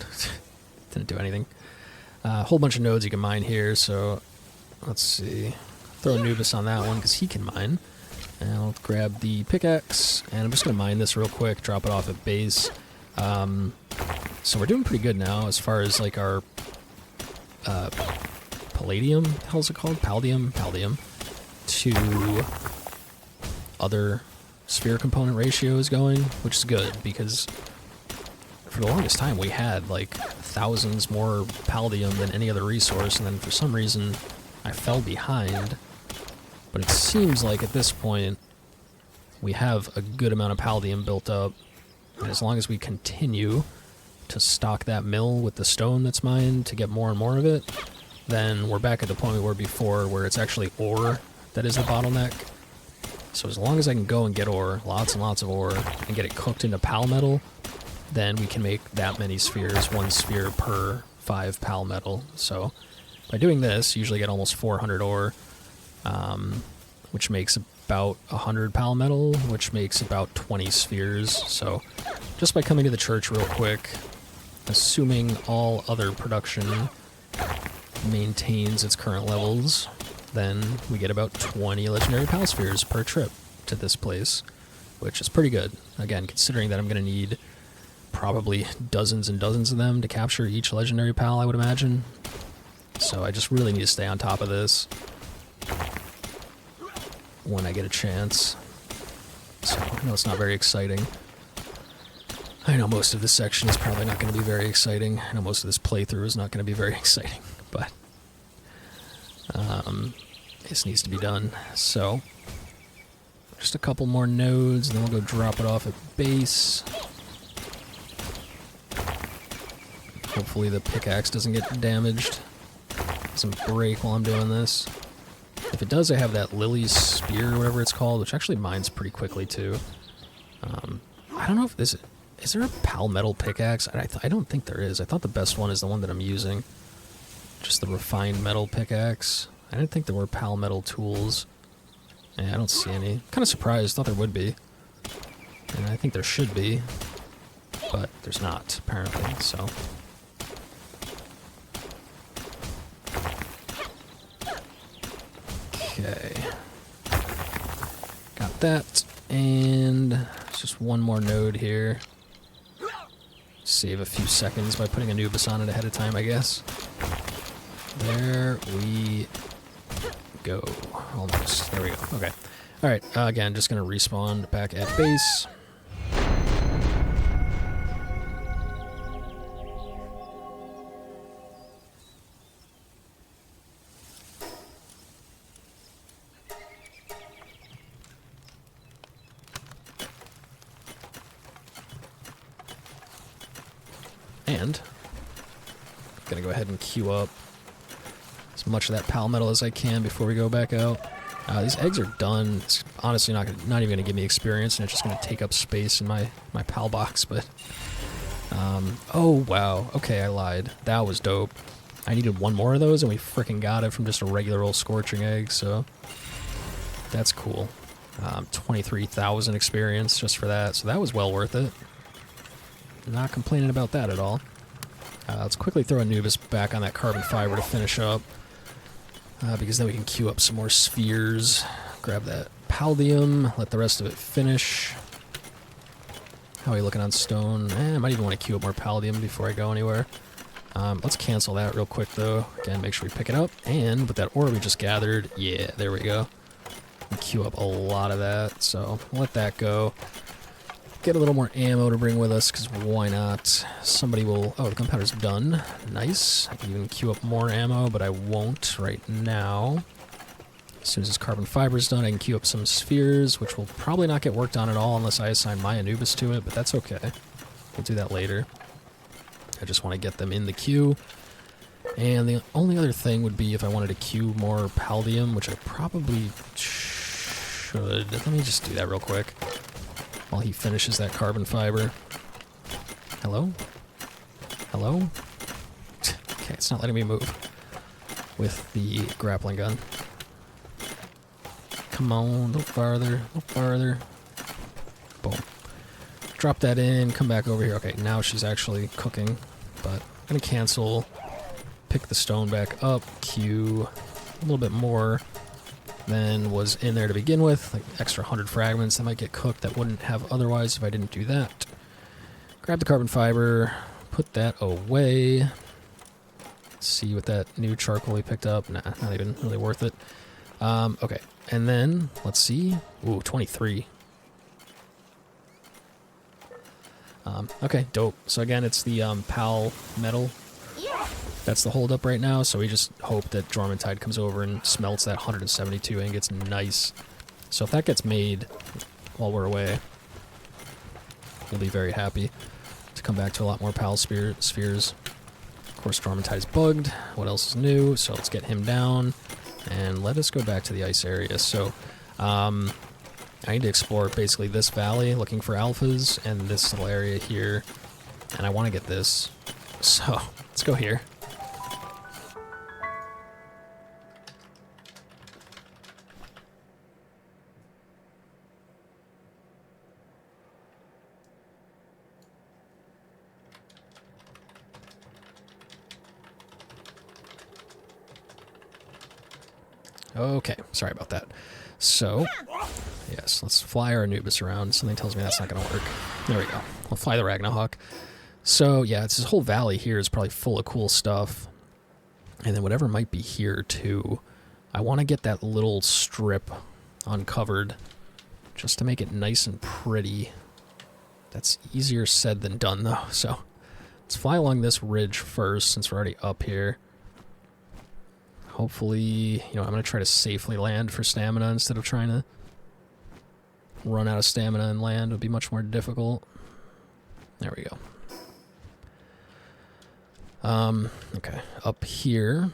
Didn't do anything. A whole bunch of nodes you can mine here, so let's see. Throw Anubis on that one because he can mine. And I'll grab the pickaxe, and I'm just going to mine this real quick, drop it off at base. So we're doing pretty good now as far as like our palladium, how's it called? Paldium to other sphere component ratio is going, which is good because for the longest time we had like thousands more paldium than any other resource, and then for some reason I fell behind. But it seems like at this point we have a good amount of paldium built up, and as long as we continue to stock that mill with the stone that's mined to get more and more of it, then we're back at the point we were before where it's actually ore that is the bottleneck. So as long as I can go and get ore, lots and lots of ore, and get it cooked into pal metal, then we can make that many spheres, 1 sphere per 5 pal metal. So by doing this, you usually get almost 400 ore, which makes about 100 pal metal, which makes about 20 spheres. So just by coming to the church real quick, assuming all other production maintains its current levels, then we get about 20 legendary pal spheres per trip to this place, which is pretty good. Again, considering that I'm going to need probably dozens and dozens of them to capture each legendary pal, I would imagine. So I just really need to stay on top of this when I get a chance. So I know it's not very exciting. I know most of this section is probably not going to be very exciting. I know most of this playthrough is not going to be very exciting, but this needs to be done. So just a couple more nodes, and then we'll go drop it off at base. Hopefully the pickaxe doesn't get damaged, doesn't break while I'm doing this. If it does, I have that Lily's Spear, or whatever it's called, which actually mines pretty quickly too. I don't know if this is there a pal metal pickaxe? I don't think there is. I thought the best one is the one that I'm using, just the refined metal pickaxe. I didn't think there were pal metal tools. Yeah, I don't see any. Kind of surprised. Thought there would be. And I think there should be, but there's not apparently. So. Okay. Got that, and just one more node here. Save a few seconds by putting Anubis on it ahead of time, I guess. There we go. Almost. There we go. Okay. Alright, again, just going to respawn back at base. And I'm going to go ahead and queue up as much of that pal metal as I can before we go back out. These eggs are done. It's honestly not even going to give me experience, and it's just going to take up space in my pal box. But oh wow, okay, I lied. That was dope. I needed one more of those, and we frickin' got it from just a regular old scorching egg. So that's cool. 23,000 experience just for that. So that was well worth it. Not complaining about that at all. Let's quickly throw Anubis back on that carbon fiber to finish up, because then we can queue up some more spheres. Grab that paldium, let the rest of it finish. How are you looking on stone? I might even want to queue up more paldium before I go anywhere. Let's cancel that real quick though. Again, make sure we pick it up, and with that ore we just gathered, yeah, there we go. We'll queue up a lot of that, so let that go. Get a little more ammo to bring with us, because why not? Somebody will... Oh, the gunpowder's done. Nice. I can even queue up more ammo, but I won't right now. As soon as this carbon fiber's done, I can queue up some spheres, which will probably not get worked on at all unless I assign my Anubis to it, but that's okay. We'll do that later. I just want to get them in the queue. And the only other thing would be if I wanted to queue more paldium, which I probably should. Let me just do that real quick while he finishes that carbon fiber. Hello? Hello? Okay, it's not letting me move with the grappling gun. Come on, a little farther, a little farther. Boom. Drop that in, come back over here. Okay, now she's actually cooking, but I'm going to cancel, pick the stone back up, queue a little bit more than was in there to begin with, like extra 100 fragments that might get cooked that wouldn't have otherwise if I didn't do that. Grab the carbon fiber, put that away. Let's see what that new charcoal we picked up. Nah, not even really worth it. Okay, and then let's see. Ooh, 23. Okay, dope. So again, it's the Pal metal. That's the holdup right now, so we just hope that Jormuntide comes over and smelts that 172 ingots nice. So if that gets made while we're away, we'll be very happy to come back to a lot more Pal spheres. Of course, Jormuntide's bugged. What else is new? So let's get him down, and let us go back to the ice area. So, I need to explore basically this valley, looking for alphas, and this little area here, and I want to get this. So, let's go here. Okay, sorry about that. So, yes, let's fly our Anubis around. Something tells me that's not going to work. There we go. We'll fly the Ragnarok. So, yeah, it's this whole valley here is probably full of cool stuff. And then whatever might be here, too. I want to get that little strip uncovered just to make it nice and pretty. That's easier said than done, though. So, let's fly along this ridge first since we're already up here. Hopefully, you know, I'm going to try to safely land for stamina instead of trying to run out of stamina and land. It would be much more difficult. There we go. Okay, up here.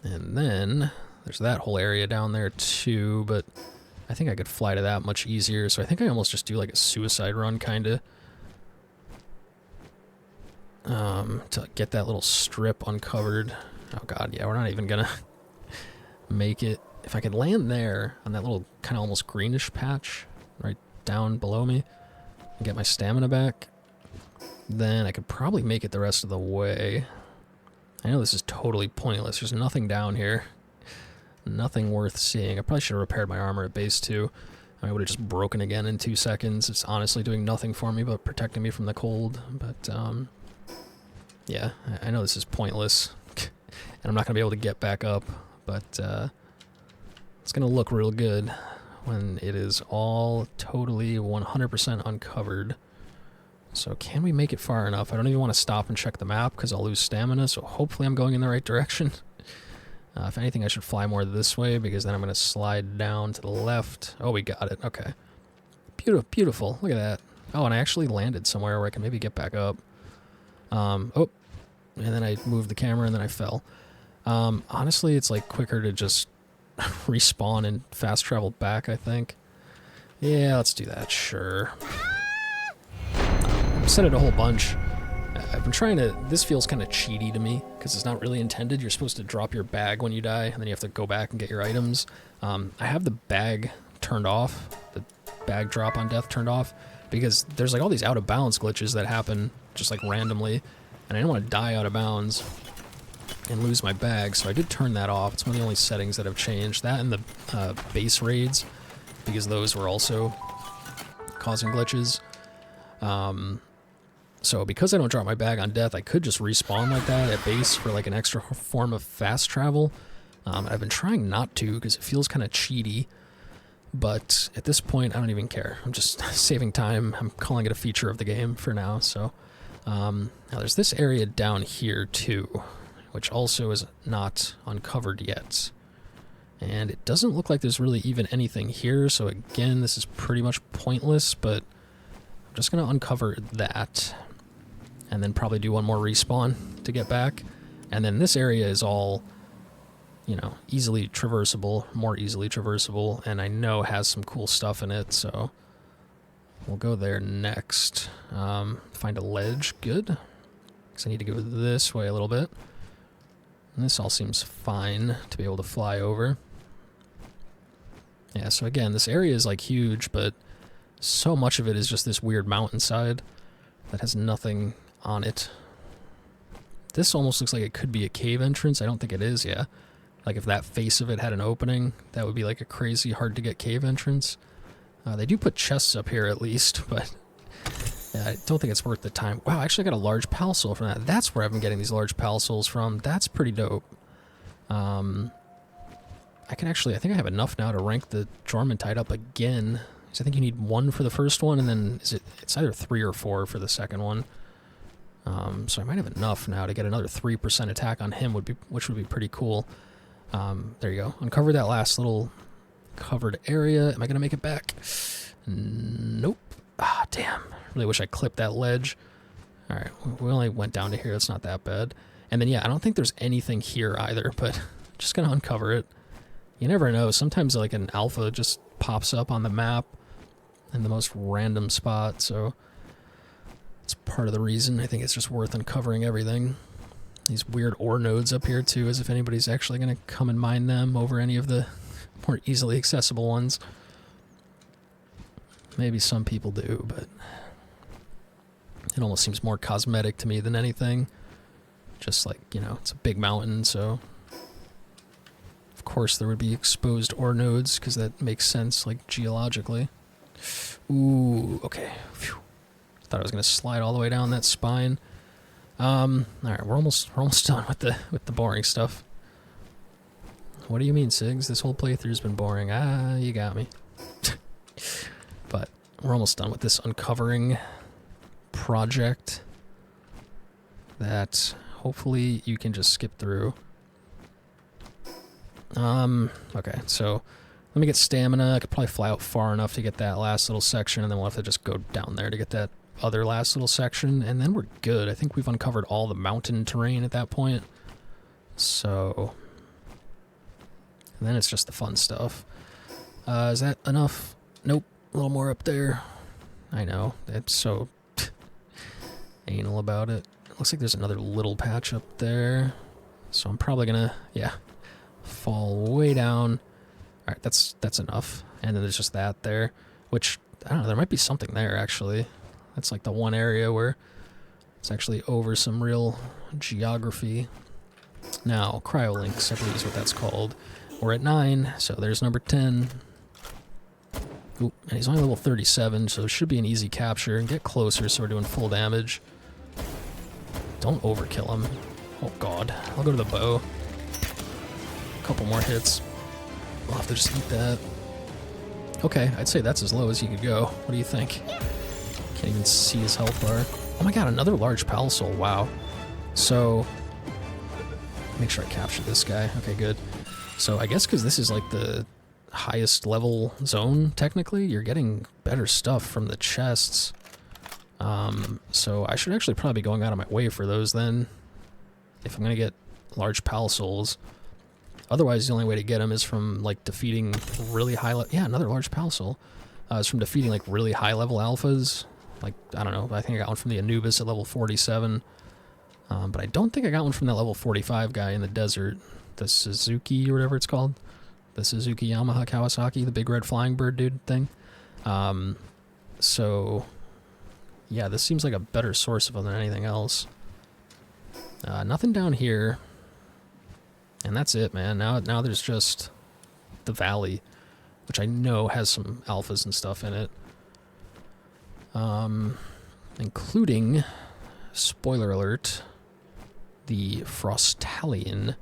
And then there's that whole area down there too, but I think I could fly to that much easier. So I think I almost just do like a suicide run kind of. To get that little strip uncovered. Oh god, yeah, we're not even gonna make it. If I could land there on that little kind of almost greenish patch right down below me and get my stamina back, then I could probably make it the rest of the way. I know this is totally pointless. There's nothing down here. Nothing worth seeing. I probably should have repaired my armor at base 2. I would have just broken again in 2 seconds. It's honestly doing nothing for me but protecting me from the cold. But, yeah, I know this is pointless. And I'm not going to be able to get back up, but it's going to look real good when it is all totally 100% uncovered. So can we make it far enough? I don't even want to stop and check the map because I'll lose stamina, so hopefully I'm going in the right direction. If anything, I should fly more this way because then I'm going to slide down to the left. Oh, we got it. Okay. Beautiful, beautiful. Look at that. Oh, and I actually landed somewhere where I can maybe get back up. Oh, and then I moved the camera and then I fell. Honestly, it's like quicker to just respawn and fast travel back, I think. Yeah, let's do that, sure. I've said it a whole bunch. I've been trying to... This feels kind of cheaty to me, because it's not really intended. You're supposed to drop your bag when you die, and then you have to go back and get your items. I have the bag turned off, the bag drop on death turned off, because there's like all these out-of-bounds glitches that happen just like randomly, and I don't want to die out of bounds and lose my bag, so I did turn that off. It's one of the only settings that have changed. That and the base raids, because those were also causing glitches. So because I don't drop my bag on death, I could just respawn like that at base for like an extra form of fast travel. I've been trying not to because it feels kind of cheaty, but at this point I don't even care. I'm just saving time. I'm calling it a feature of the game for now. So now there's this area down here too, which also is not uncovered yet. And it doesn't look like there's really even anything here, so again, this is pretty much pointless, but I'm just going to uncover that, and then probably do one more respawn to get back. And then this area is all, you know, easily traversable, more easily traversable, and I know has some cool stuff in it, so we'll go there next. Find a ledge, good, because I need to go this way a little bit. And this all seems fine to be able to fly over. Yeah, so again, this area is like huge, but so much of it is just this weird mountainside that has nothing on it. This almost looks like it could be a cave entrance. I don't think it is, yeah. Like if that face of it had an opening, that would be like a crazy hard to get cave entrance. They do put chests up here at least, but yeah, I don't think it's worth the time. Wow, I actually got a large pal soul from that. That's where I've been getting these large pal souls from. That's pretty dope. I think I have enough now to rank the Jormuntide up again. So I think you need 1 for the first one, and then it's either 3 or 4 for the second one. So I might have enough now to get another 3% attack on him, which would be pretty cool. There you go. Uncover that last little covered area. Am I going to make it back? Nope. Ah, damn. Really wish I clipped that ledge. Alright, we only went down to here. It's not that bad. And then, yeah, I don't think there's anything here either, but just going to uncover it. You never know. Sometimes, like, an alpha just pops up on the map in the most random spot, so it's part of the reason. I think it's just worth uncovering everything. These weird ore nodes up here, too, as if anybody's actually going to come and mine them over any of the more easily accessible ones. Maybe some people do, but it almost seems more cosmetic to me than anything. Just like, you know, it's a big mountain, so of course there would be exposed ore nodes, because that makes sense, like, geologically. Ooh, okay. Phew. Thought I was going to slide all the way down that spine. Alright, we're almost done with the boring stuff. What do you mean, Sigs? This whole playthrough's been boring. Ah, you got me. But we're almost done with this uncovering project that hopefully you can just skip through. Okay, so let me get stamina. I could probably fly out far enough to get that last little section, and then we'll have to just go down there to get that other last little section, and then we're good. I think we've uncovered all the mountain terrain at that point. So, and then it's just the fun stuff. Is that enough? Nope. A little more up there. I know. It's so anal about it. It looks like there's another little patch up there. So I'm probably gonna, yeah, fall way down. Alright, that's enough. And then there's just that there, which, I don't know, there might be something there, actually. That's like the one area where it's actually over some real geography. Now, cryolinks, I believe is what that's called. We're at 9, so there's number 10. Ooh, and he's only level 37, so it should be an easy capture. And get closer so we're doing full damage. Don't overkill him. Oh god. I'll go to the bow. A couple more hits. We'll have to just eat that. Okay, I'd say that's as low as you could go. What do you think? Can't even see his health bar. Oh my god, another large pal soul. Wow. So, make sure I capture this guy. Okay, good. So I guess because this is like the highest level zone, technically, you're getting better stuff from the chests. So I should actually probably be going out of my way for those then, if I'm going to get large pal souls. Otherwise, the only way to get them is from, like, defeating really high level... Yeah, another large pal soul. Is from defeating, like, really high level alphas. Like, I don't know, I think I got one from the Anubis at level 47. But I don't think I got one from that level 45 guy in the desert. The Suzuki, or whatever it's called. The Suzuki Yamaha Kawasaki, the big red flying bird dude thing. So, yeah, this seems like a better source of them than anything else. Nothing down here. And that's it, man. Now there's just the valley, which I know has some alphas and stuff in it. Including, spoiler alert, the Frostalion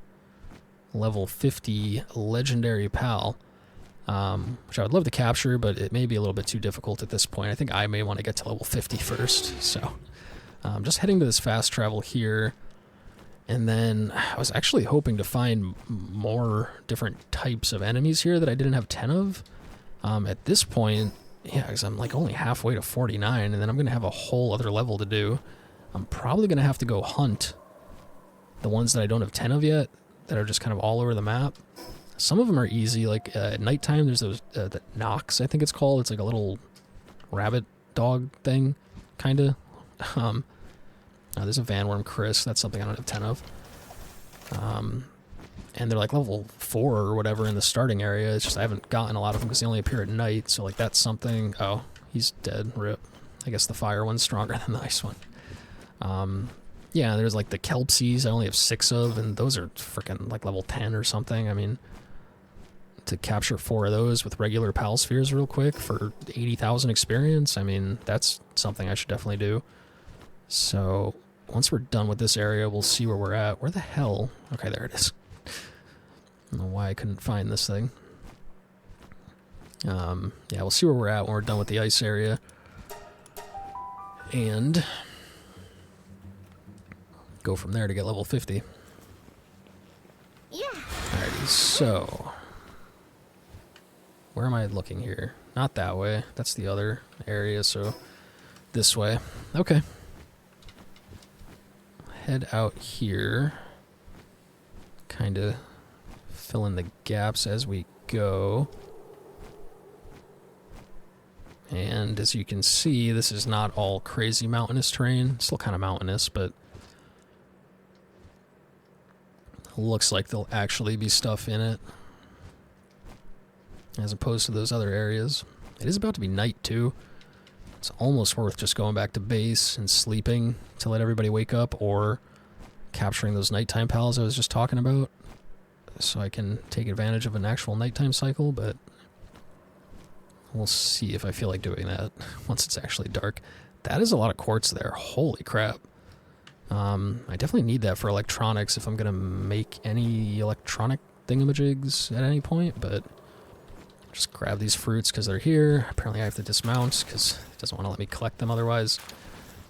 level 50 legendary pal, which I would love to capture, but it may be a little bit too difficult at this point. I think I may want to get to level 50 first, so just heading to this fast travel here, and then I was actually hoping to find more different types of enemies here that I didn't have 10 of. At this point, yeah, because I'm like only halfway to 49, and then I'm going to have a whole other level to do. I'm probably going to have to go hunt the ones that I don't have 10 of yet, that are just kind of all over the map. Some of them are easy, like at nighttime there's those, the Nox, I think it's called. It's like a little rabbit dog thing, kinda. There's a Vanworm Cryst, that's something I don't have 10 of. And they're like level 4 or whatever in the starting area. It's just I haven't gotten a lot of them because they only appear at night. So like that's something. Oh, he's dead. Rip. I guess the fire one's stronger than the ice one. Yeah, there's like the kelpsies I only have 6 of, and those are freaking like level 10 or something. I mean, to capture 4 of those with regular pal spheres real quick for 80,000 experience, I mean, that's something I should definitely do. So once we're done with this area, we'll see where we're at. Where the hell? Okay, there it is. I don't know why I couldn't find this thing. Yeah, we'll see where we're at when we're done with the ice area. And go from there to get level 50. Yeah. Alrighty, so where am I looking here? Not that way. That's the other area, so this way. Okay. Head out here. Kind of fill in the gaps as we go. And as you can see, this is not all crazy mountainous terrain. Still kind of mountainous, but looks like there'll actually be stuff in it, as opposed to those other areas. It is about to be night, too. It's almost worth just going back to base and sleeping to let everybody wake up, or capturing those nighttime pals I was just talking about, so I can take advantage of an actual nighttime cycle, but we'll see if I feel like doing that once it's actually dark. That is a lot of quartz there. Holy crap. I definitely need that for electronics if I'm going to make any electronic thingamajigs at any point, but just grab these fruits because they're here. Apparently I have to dismount because it doesn't want to let me collect them otherwise.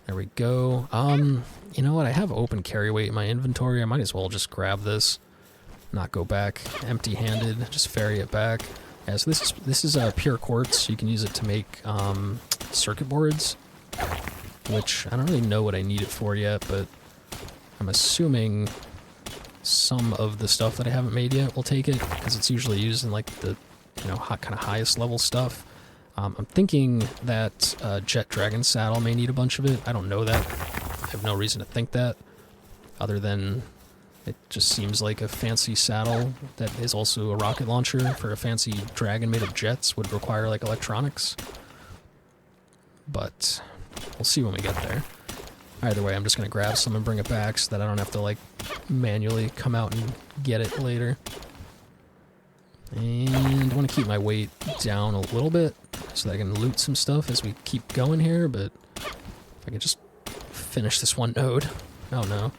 There we go. You know what? I have open carry weight in my inventory. I might as well just grab this, not go back empty-handed, just ferry it back. Yeah, so this is pure quartz. You can use it to make circuit boards, which I don't really know what I need it for yet, but I'm assuming some of the stuff that I haven't made yet will take it, because it's usually used in like the kind of highest level stuff. I'm thinking that Jet Dragon Saddle may need a bunch of it. I don't know that. I have no reason to think that, other than it just seems like a fancy saddle that is also a rocket launcher for a fancy dragon made of jets would require like electronics. But we'll see when we get there. Either way, I'm just going to grab some and bring it back so that I don't have to like manually come out and get it later. And I want to keep my weight down a little bit so that I can loot some stuff as we keep going here, but if I can just finish this one node. Oh no.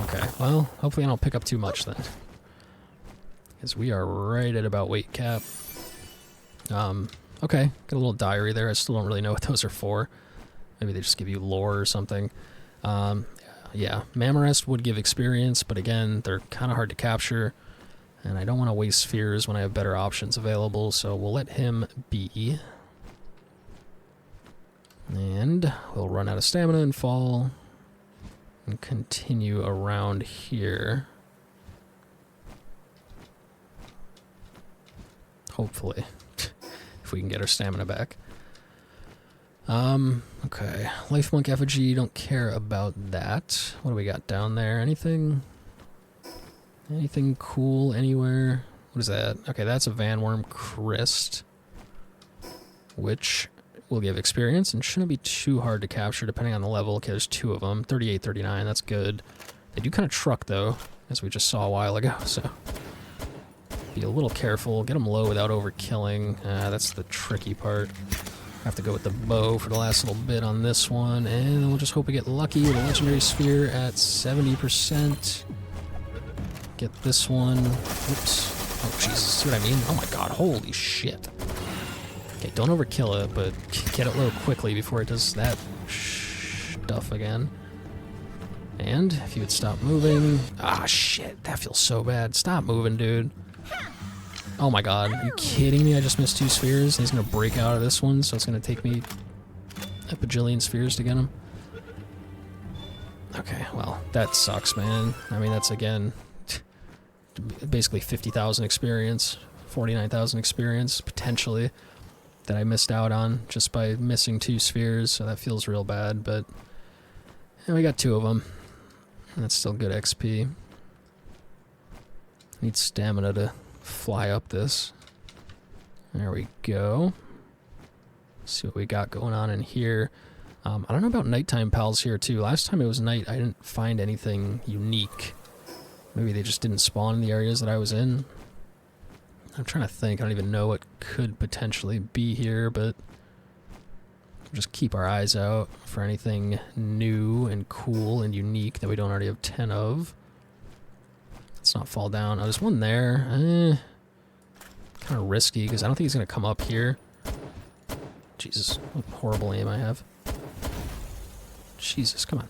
Okay, well, hopefully I don't pick up too much then, because we are right at about weight cap. Okay, got a little diary there. I still don't really know what those are for. Maybe they just give you lore or something. Yeah, Mamorest would give experience, but again, they're kind of hard to capture, and I don't want to waste spheres when I have better options available, so we'll let him be. And we'll run out of stamina and fall, and continue around here. Hopefully, if we can get our stamina back. Okay. Life Monk effigy, don't care about that. What do we got down there? Anything cool anywhere? What is that? Okay, that's a Vanworm Cryst, which will give experience and shouldn't be too hard to capture depending on the level. Okay, there's 2 of them. 38, 39, that's good. They do kind of truck though, as we just saw a while ago, so be a little careful. Get them low without overkilling. That's the tricky part. Have to go with the bow for the last little bit on this one, and we'll just hope we get lucky with a legendary sphere at 70%. Get this one. Oops. Oh, Jesus. See what I mean? Oh my god, holy shit. Okay, don't overkill it, but get it low quickly before it does that stuff again. And if you would stop moving. Ah, shit. That feels so bad. Stop moving, dude. Oh my god, are you kidding me? I just missed 2 spheres, and he's gonna break out of this one, so it's gonna take me a bajillion spheres to get him. Okay, well, that sucks, man. I mean, that's, again, basically 50,000 experience, 49,000 experience, potentially, that I missed out on just by missing 2 spheres, so that feels real bad, but yeah, we got 2 of them, and that's still good XP. Need stamina to fly up this. There we go. See what we got going on in here. I don't know about nighttime pals here too. Last time it was night, I didn't find anything unique. Maybe they just didn't spawn in the areas that I was in. I'm trying to think. I don't even know what could potentially be here, but just keep our eyes out for anything new and cool and unique that we don't already have 10 of. Let's not fall down. Oh, there's one there. Kind of risky because I don't think he's going to come up here. Jesus, what horrible aim I have. Jesus, come on.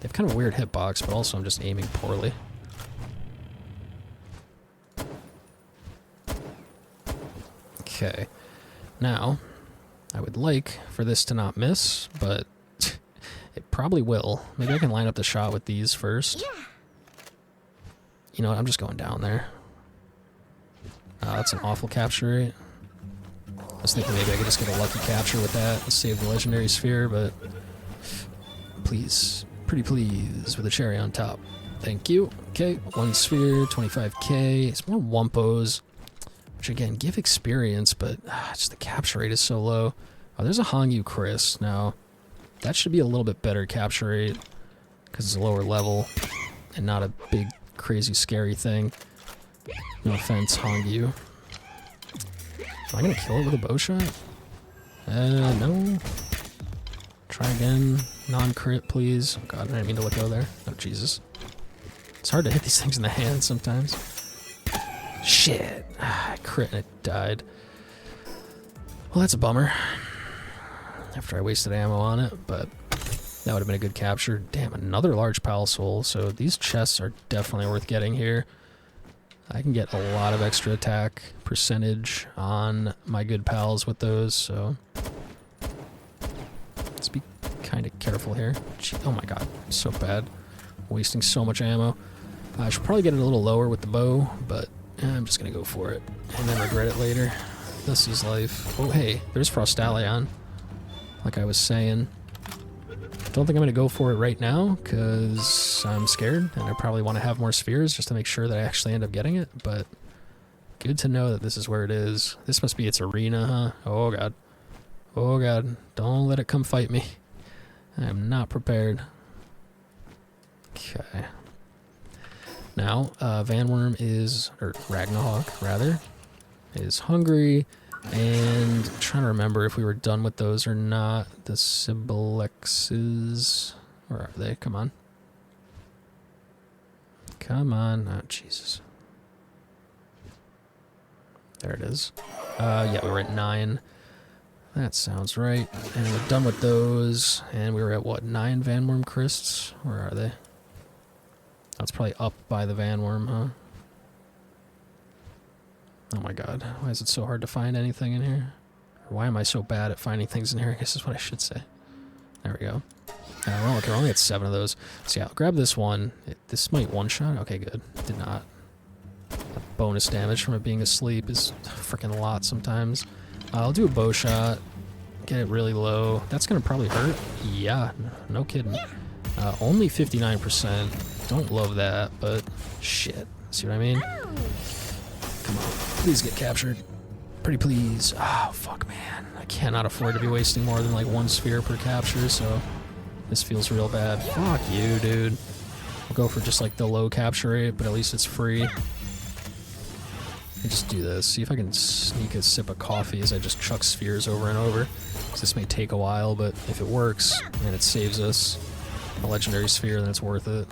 They have kind of a weird hitbox, but also I'm just aiming poorly. Okay. Now, I would like for this to not miss, but it probably will. Maybe I can line up the shot with these first. Yeah. You know what? I'm just going down there. That's an awful capture rate. I was thinking maybe I could just get a lucky capture with that and save the legendary sphere, but please, pretty please, with a cherry on top. Thank you. Okay, 1 sphere, 25k. It's more Wumpos, which again, give experience, but just the capture rate is so low. Oh, there's a Hongyu Cryst. Now, that should be a little bit better capture rate because it's a lower level and not a big, crazy, scary thing. No offense, Hongyu. Am I gonna kill it with a bow shot? No. Try again. Non-crit, please. Oh god, I didn't mean to let go there. Oh, Jesus. It's hard to hit these things in the hand sometimes. Shit. I crit and it died. Well, that's a bummer. After I wasted ammo on it, but that would have been a good capture. Damn, another large pal soul. So these chests are definitely worth getting here. I can get a lot of extra attack percentage on my good pals with those, so let's be kind of careful here. Gee, oh my god, so bad. Wasting so much ammo. I should probably get it a little lower with the bow, but I'm just going to go for it and then regret it later. This is life. Oh, hey, there's Frostalion, like I was saying. Don't think I'm going to go for it right now because I'm scared and I probably want to have more spheres just to make sure that I actually end up getting it, but good to know that this is where it is. This must be its arena, huh? Oh god. Oh god. Don't let it come fight me. I am not prepared. Okay. Now, Vanworm is, or Ragnarok rather, is hungry. And I'm trying to remember if we were done with those or not. The Siblexes. Where are they? Come on. Come on. Oh, Jesus. There it is. Yeah, we were at 9. That sounds right. And we're done with those. And we were at, what, 9 Vanworm Crysts? Where are they? That's probably up by the Vanworm, huh? Oh my god, why is it so hard to find anything in here? Or why am I so bad at finding things in here, I guess is what I should say. There we go. Well, okay, we're only at 7 of those. So yeah, I'll grab this one. This might one-shot? Okay, good. Did not. That bonus damage from it being asleep is freaking a lot sometimes. I'll do a bow shot. Get it really low. That's gonna probably hurt. Yeah, no kidding. Only 59%. Don't love that, but shit. See what I mean? Come on, please get captured. Pretty please. Oh, fuck, man. I cannot afford to be wasting more than like 1 sphere per capture, so this feels real bad. Fuck you, dude. I'll go for just like the low capture rate, but at least it's free. I just do this. See if I can sneak a sip of coffee as I just chuck spheres over and over. This may take a while, but if it works and it saves us a legendary sphere, then it's worth it.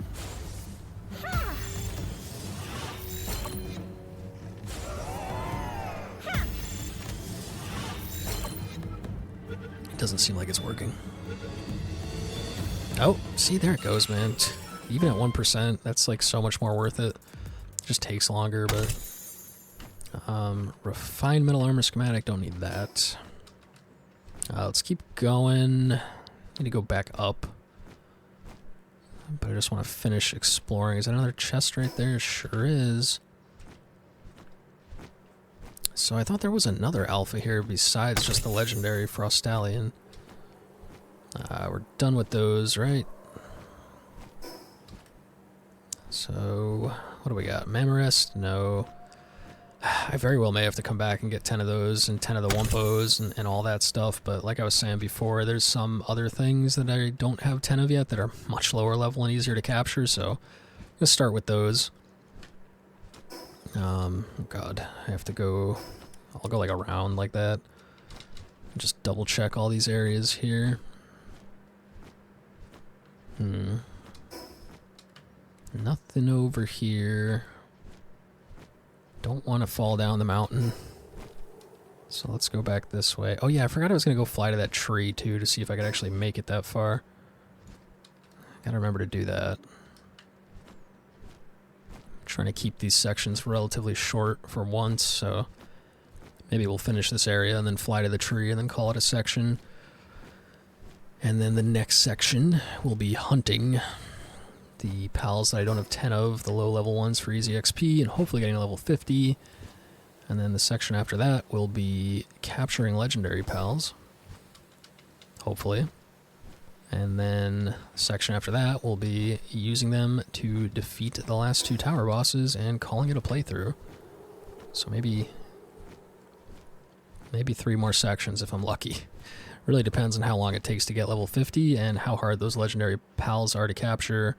Doesn't seem like it's working. Oh, see, there it goes, man. Even at 1%, that's like so much more worth it. It just takes longer, but refined metal armor schematic, don't need that. Let's keep going. Need to go back up, but I just want to finish exploring. Is that another chest right there? Sure is. So I thought there was another alpha here besides just the legendary Frostalion. We're done with those, right? So, what do we got? Mammorest? No. I very well may have to come back and get 10 of those and 10 of the Wumpos and all that stuff, but like I was saying before, there's some other things that I don't have 10 of yet that are much lower level and easier to capture, so I'm going to start with those. Oh god, I have to go... I'll go like around like that. Just double check all these areas here. Nothing over here. Don't want to fall down the mountain. So let's go back this way. Oh yeah, I forgot I was going to go fly to that tree too to see if I could actually make it that far. Gotta remember to do that. I'm trying to keep these sections relatively short for once, so maybe we'll finish this area and then fly to the tree and then call it a section. And then the next section will be hunting the pals that I don't have 10 of, the low-level ones for easy XP, and hopefully getting to level 50. And then the section after that will be capturing legendary pals. Hopefully. And then the section after that will be using them to defeat the last 2 tower bosses and calling it a playthrough. So maybe 3 more sections if I'm lucky. Really depends on how long it takes to get level 50 and how hard those legendary pals are to capture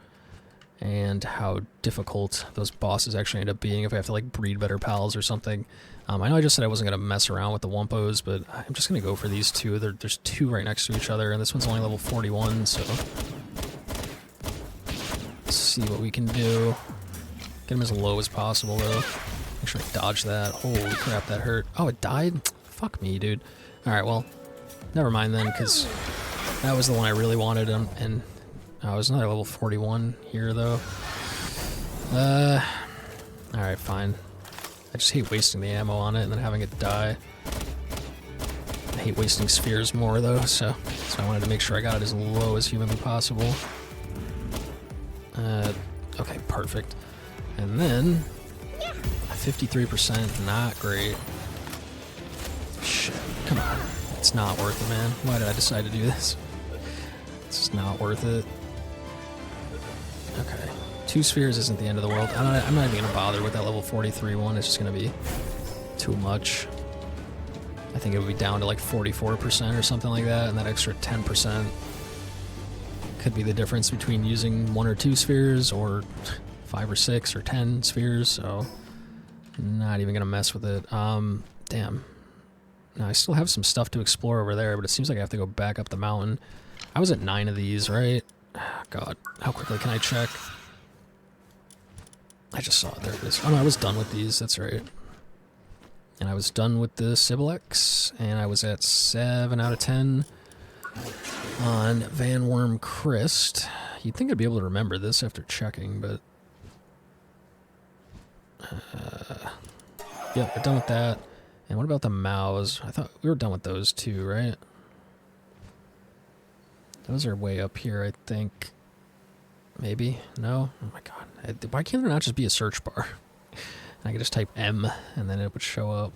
and how difficult those bosses actually end up being if I have to like breed better pals or something. I know I just said I wasn't going to mess around with the Wumpos, but I'm just going to go for these 2. There's 2 right next to each other, and this one's only level 41, so let's see what we can do. Get him as low as possible, though. Make sure I dodge that. Holy crap, that hurt. Oh, it died? Fuck me, dude. Alright, well, never mind then, because that was the one I really wanted, and oh, there's another level 41 here, though. Alright, fine. I just hate wasting the ammo on it and then having it die. I hate wasting spheres more, though, so I wanted to make sure I got it as low as humanly possible. Okay, perfect. And then, 53%, not great. Shit, come on. It's not worth it, man. Why did I decide to do this? It's just not worth it. Okay. 2 spheres isn't the end of the world. I'm not even going to bother with that level 43 one. It's just going to be too much. I think it would be down to like 44% or something like that, and that extra 10% could be the difference between using 1 or 2 spheres or 5 or 6 or 10 spheres, so not even going to mess with it. Damn. Now, I still have some stuff to explore over there, but it seems like I have to go back up the mountain. I was at 9 of these, right? God, how quickly can I check? I just saw it. There it is. Oh no, I was done with these. That's right. And I was done with the Sibylex, and I was at 7 out of 10 on Van Worm Cryst. You'd think I'd be able to remember this after checking, but... yeah, we're done with that. And what about the Maus? I thought we were done with those too, right? Those are way up here, I think. Maybe? No? Oh my god. Why can't there not just be a search bar? And I could just type M, and then it would show up.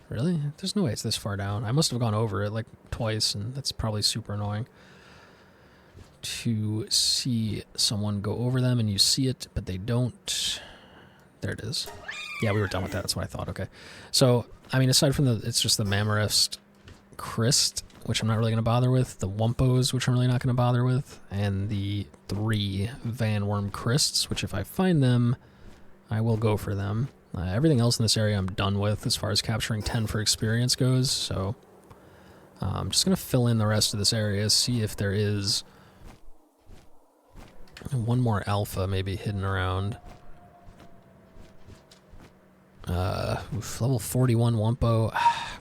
Really? There's no way it's this far down. I must have gone over it like twice, and that's probably super annoying. To see someone go over them and you see it, but they don't. There it is. Yeah, we were done with that. That's what I thought. Okay. So, I mean, aside from it's just the Mammorest Cryst, which I'm not really going to bother with, the Wumpos, which I'm really not going to bother with, and the 3 Van Worm Crysts, which if I find them, I will go for them. Everything else in this area I'm done with as far as capturing 10 for experience goes, so I'm just going to fill in the rest of this area, see if there is one more alpha maybe hidden around. Level 41 Wumpo.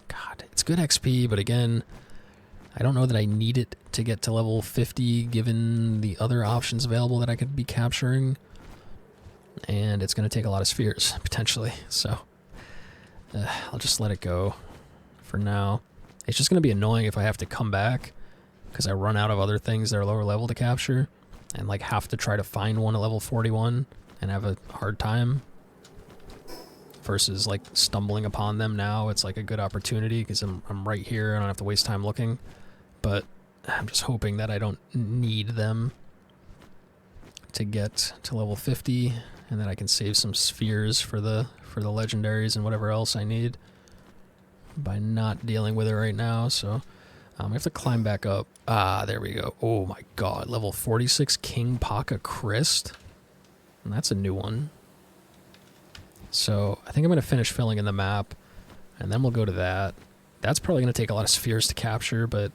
God, it's good XP, but again, I don't know that I need it to get to level 50 given the other options available that I could be capturing. And it's going to take a lot of spheres, potentially, so I'll just let it go for now. It's just going to be annoying if I have to come back because I run out of other things that are lower level to capture and like have to try to find one at level 41 and have a hard time versus like stumbling upon them now. It's like a good opportunity because I'm right here. I don't have to waste time looking, but I'm just hoping that I don't need them to get to level 50, and that I can save some spheres for the legendaries and whatever else I need by not dealing with it right now. So we have to climb back up. Ah, there we go. Oh my god, level 46 Kingpaca Cryst. And that's a new one. So I think I'm going to finish filling in the map, and then we'll go to that. That's probably going to take a lot of spheres to capture, but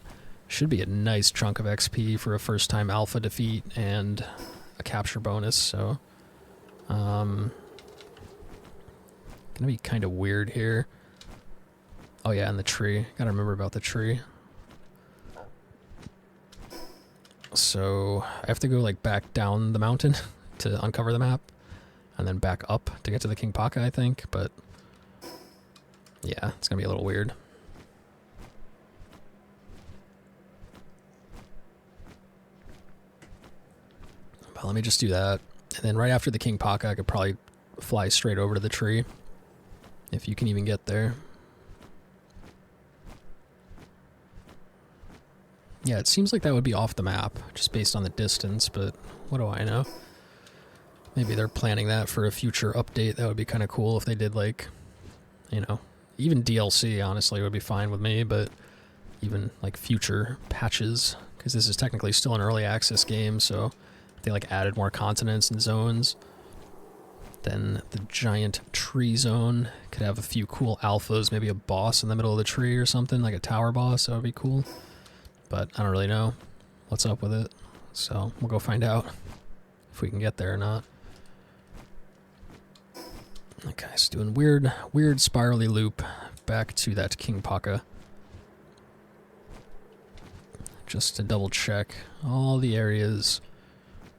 should be a nice chunk of XP for a first-time alpha defeat and a capture bonus. So gonna be kind of weird here. Oh yeah, and the tree. Gotta remember about the tree. So I have to go like back down the mountain to uncover the map, and then back up to get to the Kingpaca, I think. But yeah, it's gonna be a little weird. But let me just do that, and then right after the Kingpaca, I could probably fly straight over to the tree, if you can even get there. Yeah, it seems like that would be off the map, just based on the distance, but what do I know? Maybe they're planning that for a future update. That would be kind of cool if they did, like, you know, even DLC, honestly, would be fine with me, but even, like, future patches, because this is technically still an early access game, so if they, like, added more continents and zones, then the giant tree zone could have a few cool alphas, maybe a boss in the middle of the tree or something, like a tower boss. That would be cool. But I don't really know what's up with it, so we'll go find out if we can get there or not. Okay, so doing weird spirally loop back to that Kingpaca, just to double check all the areas,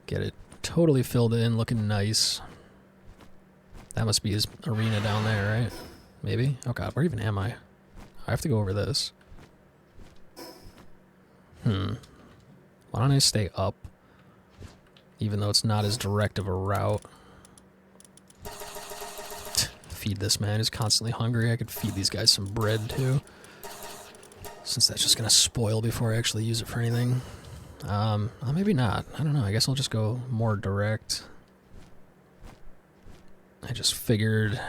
get it totally filled in, looking nice. That must be his arena down there, right? Maybe? Oh god, where even am I? I have to go over this. Why don't I stay up? Even though it's not as direct of a route. Feed this man, he's constantly hungry. I could feed these guys some bread too, since that's just gonna spoil before I actually use it for anything. Maybe not. I don't know. I guess I'll just go more direct. I just figured.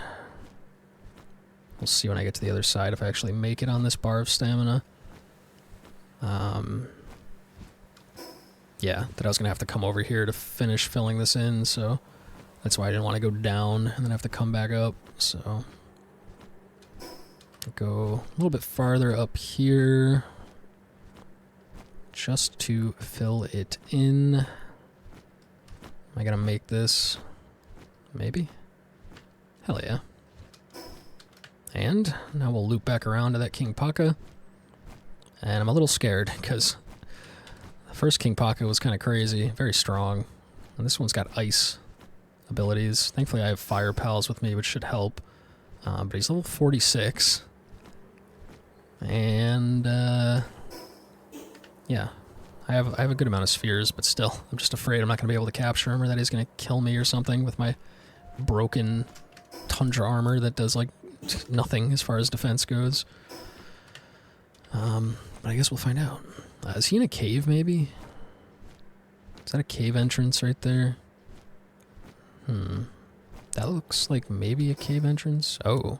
We'll see when I get to the other side if I actually make it on this bar of stamina. Yeah, that I was gonna have to come over here to finish filling this in, so that's why I didn't want to go down and then have to come back up. So go a little bit farther up here just to fill it in. Am I gonna make this? Maybe? Hell yeah. And now we'll loop back around to that Kingpaca. And I'm a little scared because the first Kingpaca was kind of crazy, very strong. And this one's got ice abilities. Thankfully I have fire pals with me, which should help. But he's level 46. And yeah, I have a good amount of spheres, but still, I'm just afraid I'm not going to be able to capture him, or that he's going to kill me or something with my broken tundra armor that does like nothing as far as defense goes. But I guess we'll find out. Is he in a cave, maybe? Is that a cave entrance right there? That looks like maybe a cave entrance. Oh,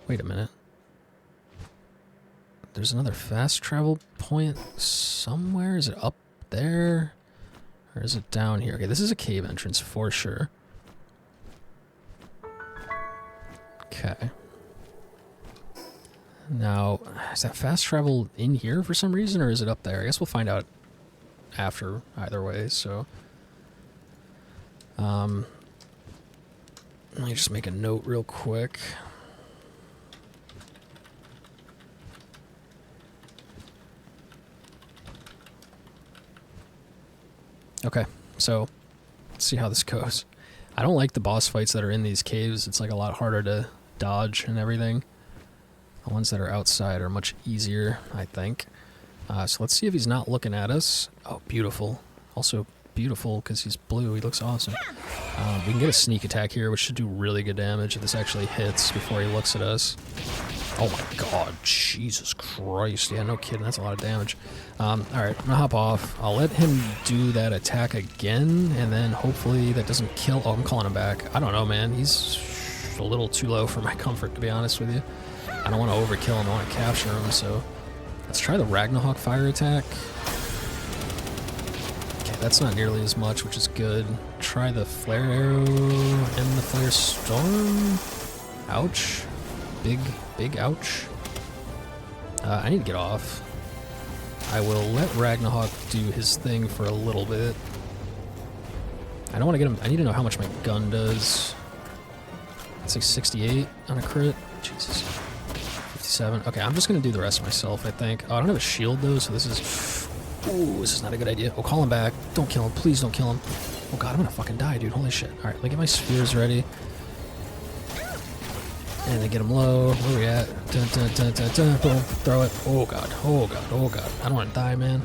wait a minute. There's another fast travel point somewhere. Is it up there? Or is it down here? Okay, this is a cave entrance for sure. Okay. Now, is that fast travel in here for some reason, or is it up there? I guess we'll find out after either way, so. Let me just make a note real quick. Okay, so let's see how this goes. I don't like the boss fights that are in these caves. It's like a lot harder to dodge and everything. The ones that are outside are much easier, I think. So let's see if he's not looking at us. Oh, beautiful. Also beautiful because he's blue. He looks awesome. We can get a sneak attack here, which should do really good damage if this actually hits before he looks at us. Oh my god, Jesus Christ. Yeah, no kidding, that's a lot of damage. Alright, I'm gonna hop off. I'll let him do that attack again, and then hopefully that doesn't kill... Oh, I'm calling him back. I don't know, man. He's a little too low for my comfort, to be honest with you. I don't want to overkill him, I want to capture him, so... Let's try the Ragnarok fire attack. Okay, that's not nearly as much, which is good. Try the flare arrow and the flare storm. Ouch. Big ouch. I need to get off. I will let Ragnarok do his thing for a little bit. I don't want to get him... I need to know how much my gun does. It's like 68 on a crit. Jesus. 57. Okay, I'm just going to do the rest myself, I think. Oh, I don't have a shield, though, so this is... Ooh, this is not a good idea. Oh, call him back. Don't kill him. Please don't kill him. Oh, God, I'm going to fucking die, dude. Holy shit. All right, let me get my spheres ready. And then get him low. Where are we at? Dun, dun, dun, dun, dun. Boom. Throw it. Oh, God. Oh, God. Oh, God. I don't want to die, man.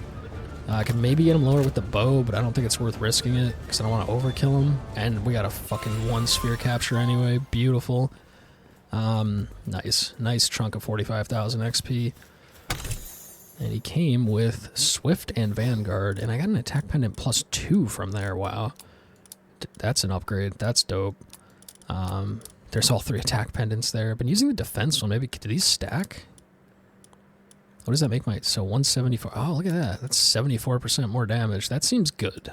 I can maybe get him lower with the bow, but I don't think it's worth risking it because I don't want to overkill him. And we got a fucking 1 sphere capture anyway. Beautiful. Nice chunk of 45,000 XP. And he came with Swift and Vanguard, and I got an attack pendant +2 from there. Wow. That's an upgrade. That's dope. There's all 3 attack pendants there. I've been using the defense one. Maybe, do these stack? What does that make my... So 174. Oh, look at that. That's 74% more damage. That seems good.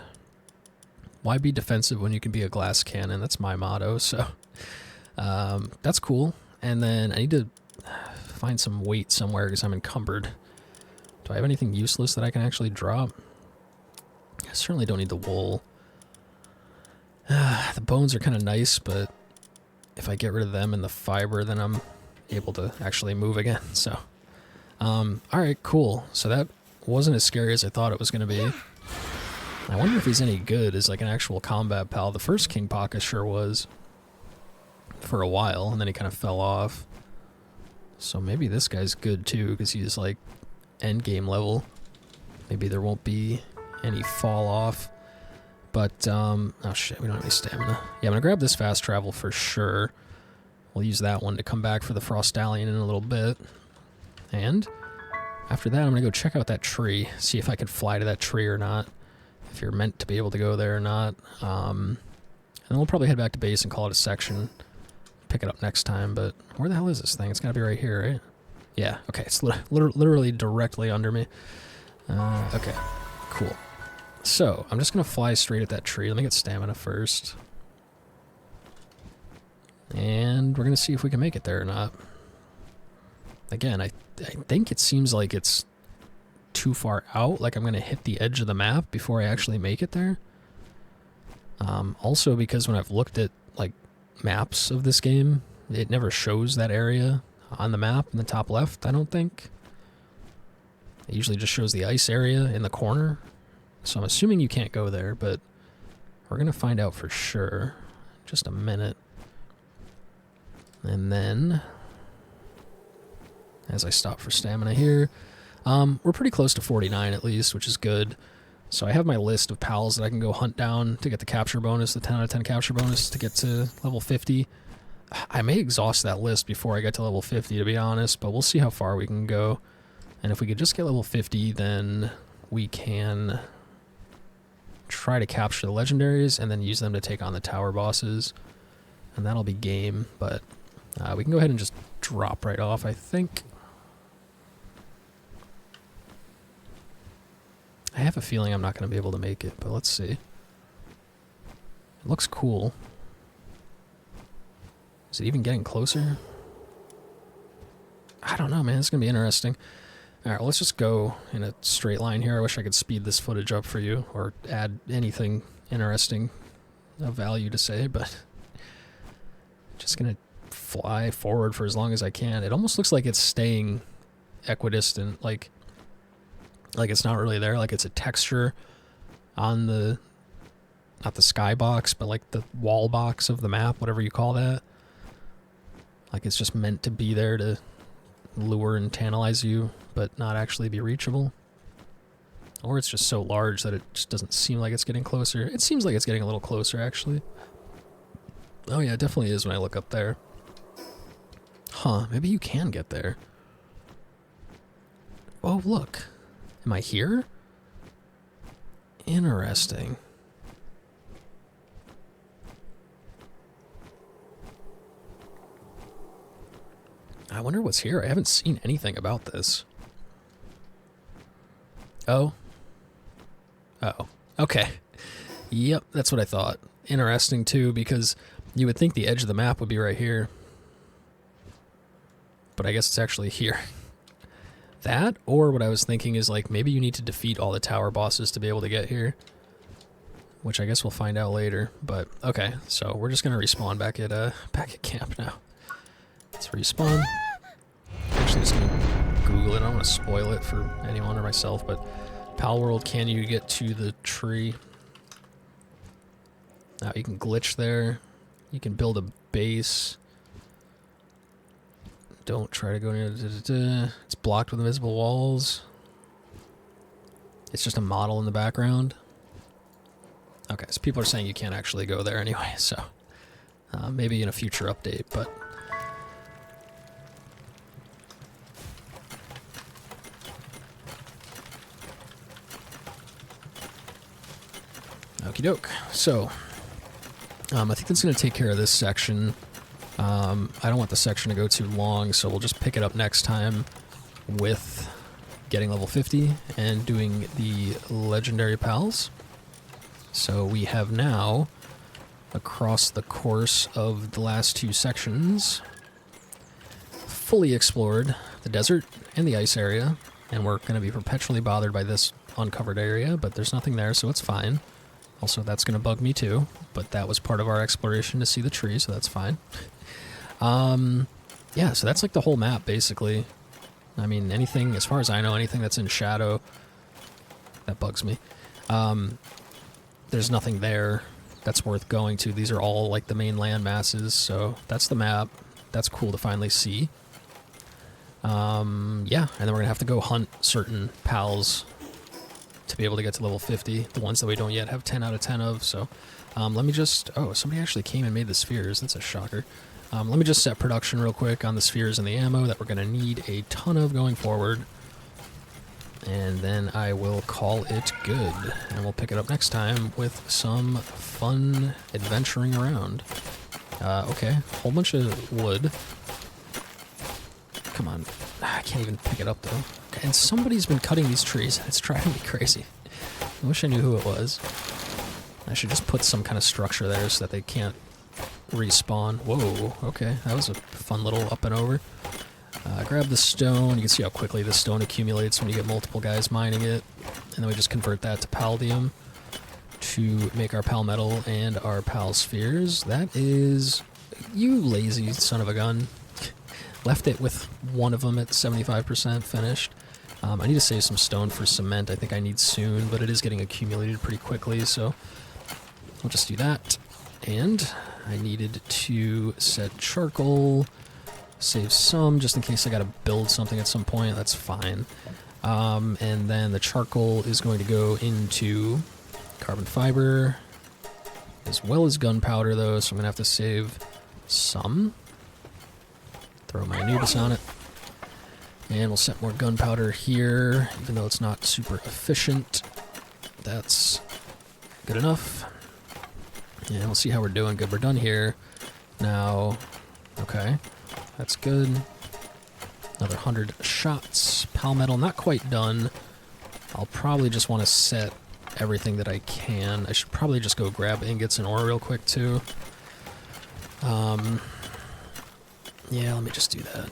Why be defensive when you can be a glass cannon? That's my motto, so... that's cool. And then I need to find some weight somewhere because I'm encumbered. Do I have anything useless that I can actually drop? I certainly don't need the wool. The bones are kind of nice, but if I get rid of them and the fiber, then I'm able to actually move again. So, alright, cool. So that wasn't as scary as I thought it was going to be. I wonder if he's any good as like an actual combat pal. The first Kingpaca sure was for a while, and then he kind of fell off. So maybe this guy's good too, because he's like end game level. Maybe there won't be any fall off. But, oh shit, we don't have any stamina. Yeah, I'm gonna grab this fast travel for sure. We'll use that one to come back for the Frost Stallion in a little bit. And after that, I'm gonna go check out that tree, see if I can fly to that tree or not. If you're meant to be able to go there or not. And then we'll probably head back to base and call it a section. Pick it up next time, but where the hell is this thing? It's gotta be right here, right? Yeah, okay, it's literally directly under me. Okay, cool. So, I'm just gonna fly straight at that tree. Let me get stamina first. And we're gonna see if we can make it there or not. Again, I think it seems like it's too far out, like I'm gonna hit the edge of the map before I actually make it there. Also because when I've looked at, like, maps of this game, it never shows that area on the map in the top left, I don't think. It usually just shows the ice area in the corner. So I'm assuming you can't go there, but we're going to find out for sure. Just a minute. And then, as I stop for stamina here, we're pretty close to 49 at least, which is good. So I have my list of pals that I can go hunt down to get the capture bonus, the 10 out of 10 capture bonus to get to level 50. I may exhaust that list before I get to level 50, to be honest, but we'll see how far we can go. And if we could just get level 50, then we can try to capture the legendaries and then use them to take on the tower bosses. And that'll be game, but we can go ahead and just drop right off, I think. I have a feeling I'm not going to be able to make it, but let's see. It looks cool. Is it even getting closer? I don't know, man. It's going to be interesting. Alright, well, let's just go in a straight line here. I wish I could speed this footage up for you, or add anything interesting of value to say, but just gonna fly forward for as long as I can. It almost looks like it's staying equidistant, like it's not really there, like it's a texture on the, not the skybox, but like the wall box of the map, whatever you call that. Like it's just meant to be there to lure and tantalize you, but not actually be reachable. Or it's just so large that it just doesn't seem like it's getting closer. It seems like it's getting a little closer, actually. Oh yeah, it definitely is when I look up there. Huh, maybe you can get there. Oh, look. Am I here? Interesting. I wonder what's here. I haven't seen anything about this. Oh. Oh. Okay. Yep, that's what I thought. Interesting, too, because you would think the edge of the map would be right here. But I guess it's actually here. That, or what I was thinking is, like, maybe you need to defeat all the tower bosses to be able to get here. Which I guess we'll find out later. But, okay, so we're just going to respawn back at camp now. Let's respawn. Actually, just going to Google it. I don't want to spoil it for anyone or myself, but Palworld, can you get to the tree? Now, you can glitch there. You can build a base. Don't try to go near the... It's blocked with invisible walls. It's just a model in the background. Okay, so people are saying you can't actually go there anyway, so... maybe in a future update, but... Okie doke. So, I think that's going to take care of this section. I don't want the section to go too long, so we'll just pick it up next time with getting level 50 and doing the legendary pals. So we have now, across the course of the last two sections, fully explored the desert and the ice area, and we're going to be perpetually bothered by this uncovered area, but there's nothing there, so it's fine. Also, that's going to bug me too, but that was part of our exploration to see the tree, so that's fine. Yeah, so that's like the whole map, basically. I mean, anything, as far as I know, anything that's in shadow, that bugs me. There's nothing there that's worth going to. These are all like the main land masses, so that's the map. That's cool to finally see. Yeah, and then we're going to have to go hunt certain pals to be able to get to level 50, the ones that we don't yet have 10 out of 10 of, so let me just... Oh, somebody actually came and made the spheres. That's a shocker. Let me just set production real quick on the spheres and the ammo that we're going to need a ton of going forward, and then I will call it good, and we'll pick it up next time with some fun adventuring around. Okay, whole bunch of wood. Come on. I can't even pick it up, though. Okay, and somebody's been cutting these trees. It's driving me crazy. I wish I knew who it was. I should just put some kind of structure there so that they can't respawn. Whoa, okay. That was a fun little up and over. Grab the stone. You can see how quickly the stone accumulates when you get multiple guys mining it. And then we just convert that to paldium to make our pal metal and our pal spheres. That is... You lazy son of a gun. Left it with one of them at 75% finished. I need to save some stone for cement. I think I need soon, but it is getting accumulated pretty quickly, so we'll just do that. And I needed to set charcoal, save some just in case I gotta build something at some point. That's fine. And then the charcoal is going to go into carbon fiber as well as gunpowder, though, so I'm gonna have to save some. Throw my Anubis on it. And we'll set more gunpowder here, even though it's not super efficient. That's good enough. And we'll see how we're doing. Good, we're done here. Now, okay, that's good. Another 100 shots. Pal metal, not quite done. I'll probably just want to set everything that I can. I should probably just go grab ingots and ore real quick, too. Yeah, let me just do that.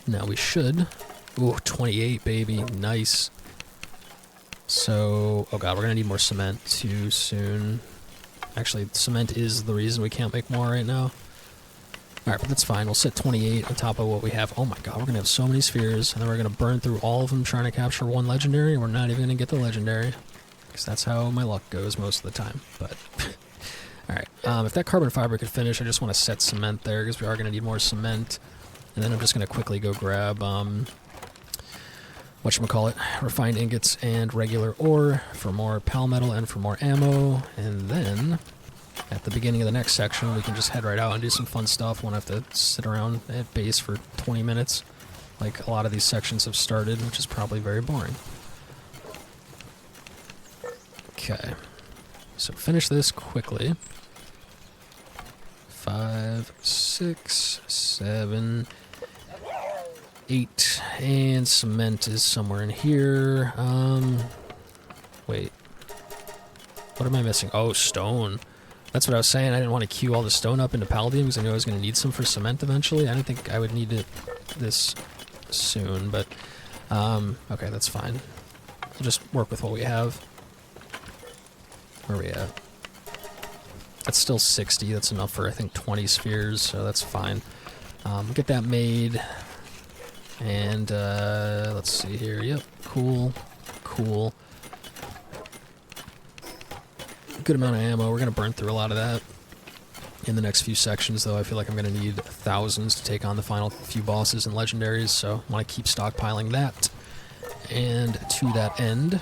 Now we should... Ooh, 28, baby. Nice. So... Oh god, we're gonna need more cement too soon. Actually, cement is the reason we can't make more right now. Alright, but that's fine. We'll set 28 on top of what we have. Oh my god, we're gonna have so many spheres, and then we're gonna burn through all of them trying to capture one legendary, and we're not even gonna get the legendary. Because that's how my luck goes most of the time, but... Alright, if that carbon fiber could finish, I just want to set cement there, because we are going to need more cement. And then I'm just going to quickly go grab, whatchamacallit, refined ingots and regular ore for more pal metal and for more ammo. And then at the beginning of the next section, we can just head right out and do some fun stuff. Won't have to sit around at base for 20 minutes like a lot of these sections have started, which is probably very boring. Okay, so finish this quickly. 5, 6, 7, 8, and cement is somewhere in here. Wait. What am I missing? Oh, stone. That's what I was saying. I didn't want to queue all the stone up into palladium because I knew I was going to need some for cement eventually. I didn't think I would need it this soon, but okay, that's fine. We'll just work with what we have. Where are we at? That's still 60. That's enough for, I think, 20 spheres, so that's fine. Get that made. And let's see here. Yep, cool, cool. Good amount of ammo. We're going to burn through a lot of that in the next few sections, though. I feel like I'm going to need thousands to take on the final few bosses and legendaries, so I want to keep stockpiling that. And to that end,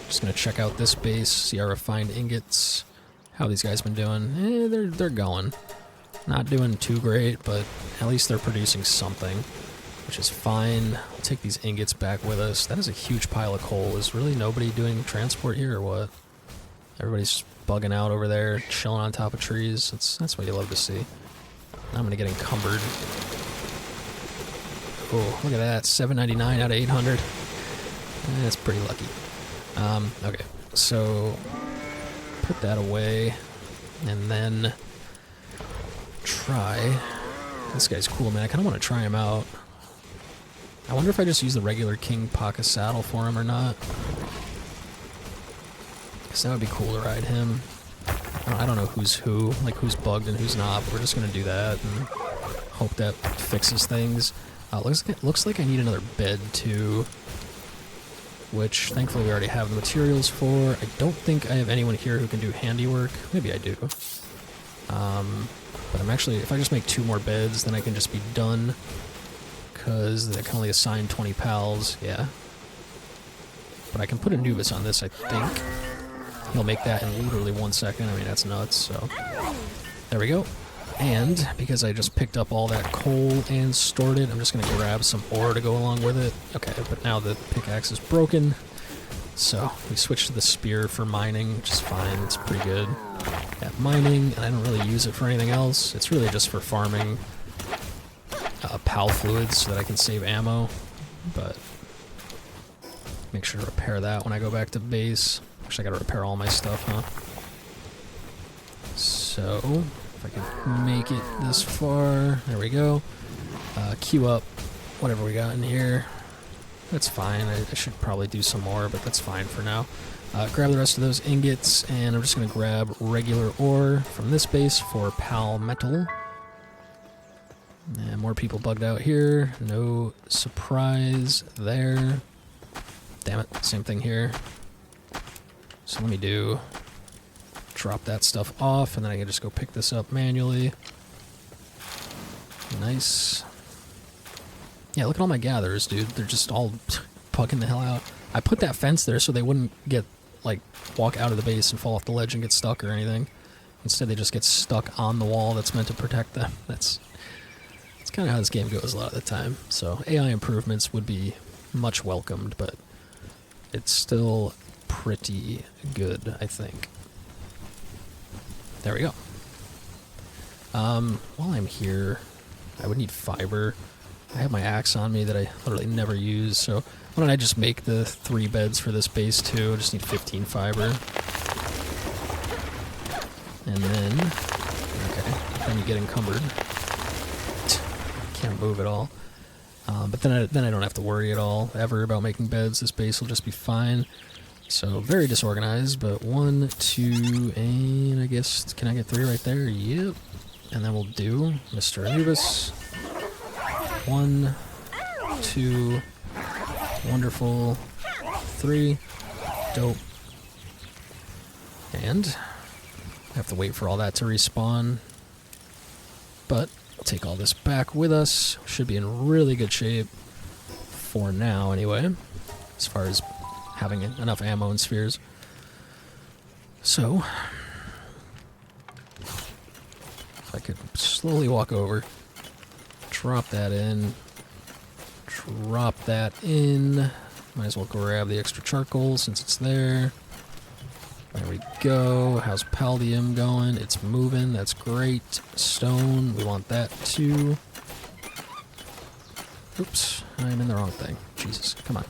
just going to check out this base, see our refined ingots. How these guys been doing? They're going. Not doing too great, but at least they're producing something, which is fine. We'll take these ingots back with us. That is a huge pile of coal. Is really nobody doing transport here or what? Everybody's just bugging out over there, chilling on top of trees. That's what you love to see. I'm gonna get encumbered. Oh, look at that, 799 out of 800. That's pretty lucky. Okay, so put that away, and then try. This guy's cool, man. I kind of want to try him out. I wonder if I just use the regular Kingpaca saddle for him or not. Because that would be cool to ride him. I don't know who's who, like who's bugged and who's not, but we're just going to do that and hope that fixes things. Looks like I need another bed too, which thankfully we already have the materials for. I don't think I have anyone here who can do handiwork. Maybe I do. But I'm actually, if I just make 2 more beds, then I can just be done, because I can only assign 20 pals, yeah. But I can put Anubis on this, I think. He'll make that in literally 1 second. I mean, that's nuts, so. There we go. And because I just picked up all that coal and stored it, I'm just going to grab some ore to go along with it. Okay, but now the pickaxe is broken. So we switched to the spear for mining, which is fine. It's pretty good at mining, and I don't really use it for anything else. It's really just for farming pal fluids so that I can save ammo. But make sure to repair that when I go back to base. Actually, I gotta repair all my stuff, huh? So, if I can make it this far, there we go. Queue up whatever we got in here. That's fine. I should probably do some more, but that's fine for now. Grab the rest of those ingots, and I'm just gonna grab regular ore from this base for pal metal. And more people bugged out here. No surprise there. Damn it, same thing here. So let me drop that stuff off, and then I can just go pick this up manually. Nice. Yeah, look at all my gatherers, dude. They're just all bugging the hell out. I put that fence there so they wouldn't get, like, walk out of the base and fall off the ledge and get stuck or anything. Instead, they just get stuck on the wall that's meant to protect them. That's kind of how this game goes a lot of the time. So AI improvements would be much welcomed, but it's still pretty good, I think. There we go. While I'm here, I would need fiber. I have my axe on me that I literally never use, so why don't I just make the 3 beds for this base too? I just need 15 fiber. And then, okay, then you get encumbered. Can't move at all. But then I don't have to worry at all ever about making beds. This base will just be fine. So very disorganized, but 1, 2, and I guess, can I get 3 right there? Yep. And then we'll do Mr. Anubis. 1, 2, wonderful, 3, dope. And I have to wait for all that to respawn. But we'll take all this back with us. Should be in really good shape for now anyway, as far as having enough ammo and spheres. So, I could slowly walk over, drop that in, drop that in. Might as well grab the extra charcoal since it's there. There we go. How's Paldium going? It's moving. That's great. Stone. We want that too. Oops. I'm in the wrong thing. Jesus. Come on.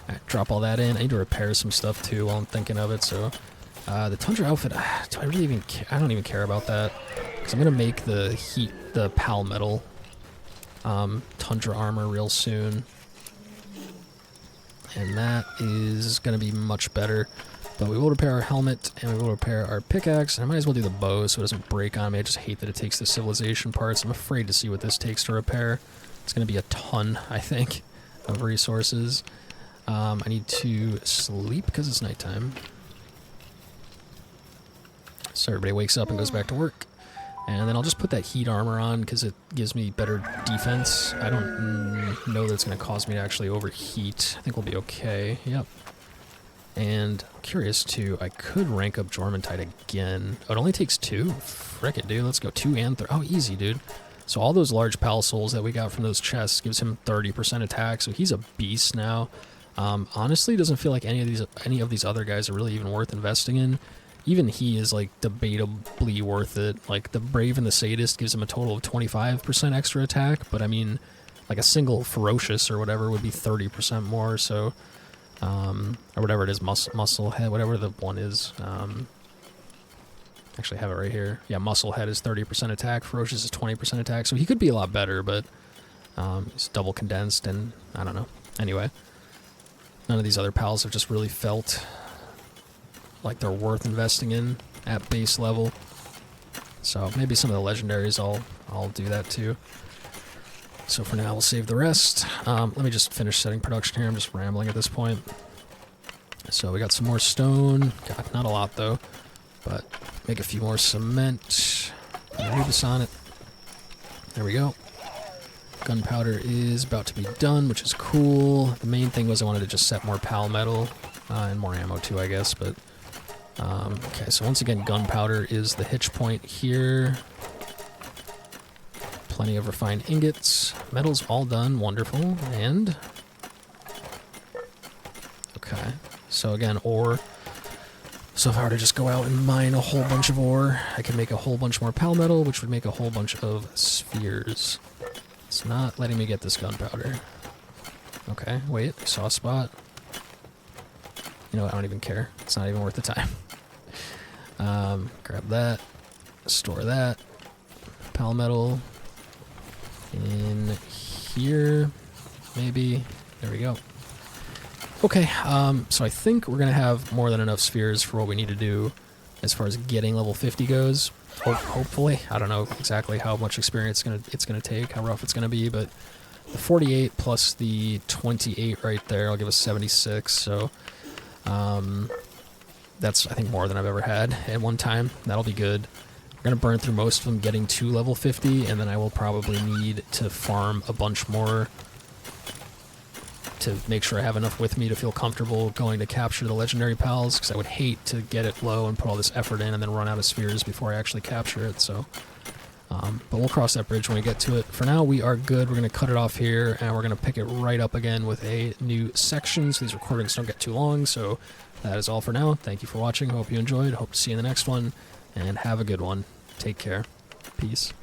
Alright, drop all that in. I need to repair some stuff too while I'm thinking of it. So, the Tundra outfit, do I really even care? I don't even care about that. Because I'm going to make the Pal Metal Tundra armor real soon. And that is going to be much better. But we will repair our helmet, and we will repair our pickaxe, and I might as well do the bow so it doesn't break on me. I just hate that it takes the civilization parts. I'm afraid to see what this takes to repair. It's going to be a ton, I think, of resources. I need to sleep because it's nighttime. So everybody wakes up and goes back to work. And then I'll just put that heat armor on because it gives me better defense. I don't know that it's going to cause me to actually overheat. I think we'll be okay. Yep. And I'm curious too, I could rank up Jormuntide again. Oh, it only takes 2? Frick it, dude. Let's go 2 and 3. Oh, easy, dude. So all those large pal souls that we got from those chests gives him 30% attack, so he's a beast now. Honestly, doesn't feel like any of these other guys are really even worth investing in. Even he is like debatably worth it. Like the Brave and the Sadist gives him a total of 25% extra attack, but I mean, like a single Ferocious or whatever would be 30% more, so... or whatever it is, muscle head, whatever the one is. Actually, I have it right here. Yeah, muscle head is 30% attack, ferocious is 20% attack, so he could be a lot better, but he's double condensed, and I don't know. Anyway, none of these other pals have just really felt like they're worth investing in at base level. So maybe some of the legendaries, I'll do that too. So for now, we'll save the rest. Let me just finish setting production here. I'm just rambling at this point. So we got some more stone. God, not a lot though, but make a few more cement. Anubis on it. There we go. Gunpowder is about to be done, which is cool. The main thing was I wanted to just set more pal metal and more ammo too, I guess. But okay, so once again, gunpowder is the hitch point here. Plenty of refined ingots. Metal's all done. Wonderful. And... okay. So again, ore. So if I were to just go out and mine a whole bunch of ore, I could make a whole bunch more pal metal, which would make a whole bunch of spheres. It's not letting me get this gunpowder. Okay, wait. I saw a spot. You know what? I don't even care. It's not even worth the time. Grab that. Store that. Pal metal. In here, maybe. There we go. Okay, so I think we're going to have more than enough spheres for what we need to do as far as getting level 50 goes. Hopefully. I don't know exactly how much experience it's gonna take, how rough it's going to be, but the 48 plus the 28 right there will give us 76, so that's, I think, more than I've ever had at one time. That'll be good. We're going to burn through most of them getting to level 50, and then I will probably need to farm a bunch more to make sure I have enough with me to feel comfortable going to capture the legendary pals, because I would hate to get it low and put all this effort in and then run out of spheres before I actually capture it, so... but we'll cross that bridge when we get to it. For now, we are good. We're going to cut it off here, and we're going to pick it right up again with a new section, so these recordings don't get too long, so that is all for now. Thank you for watching. Hope you enjoyed. Hope to see you in the next one, and have a good one. Take care. Peace.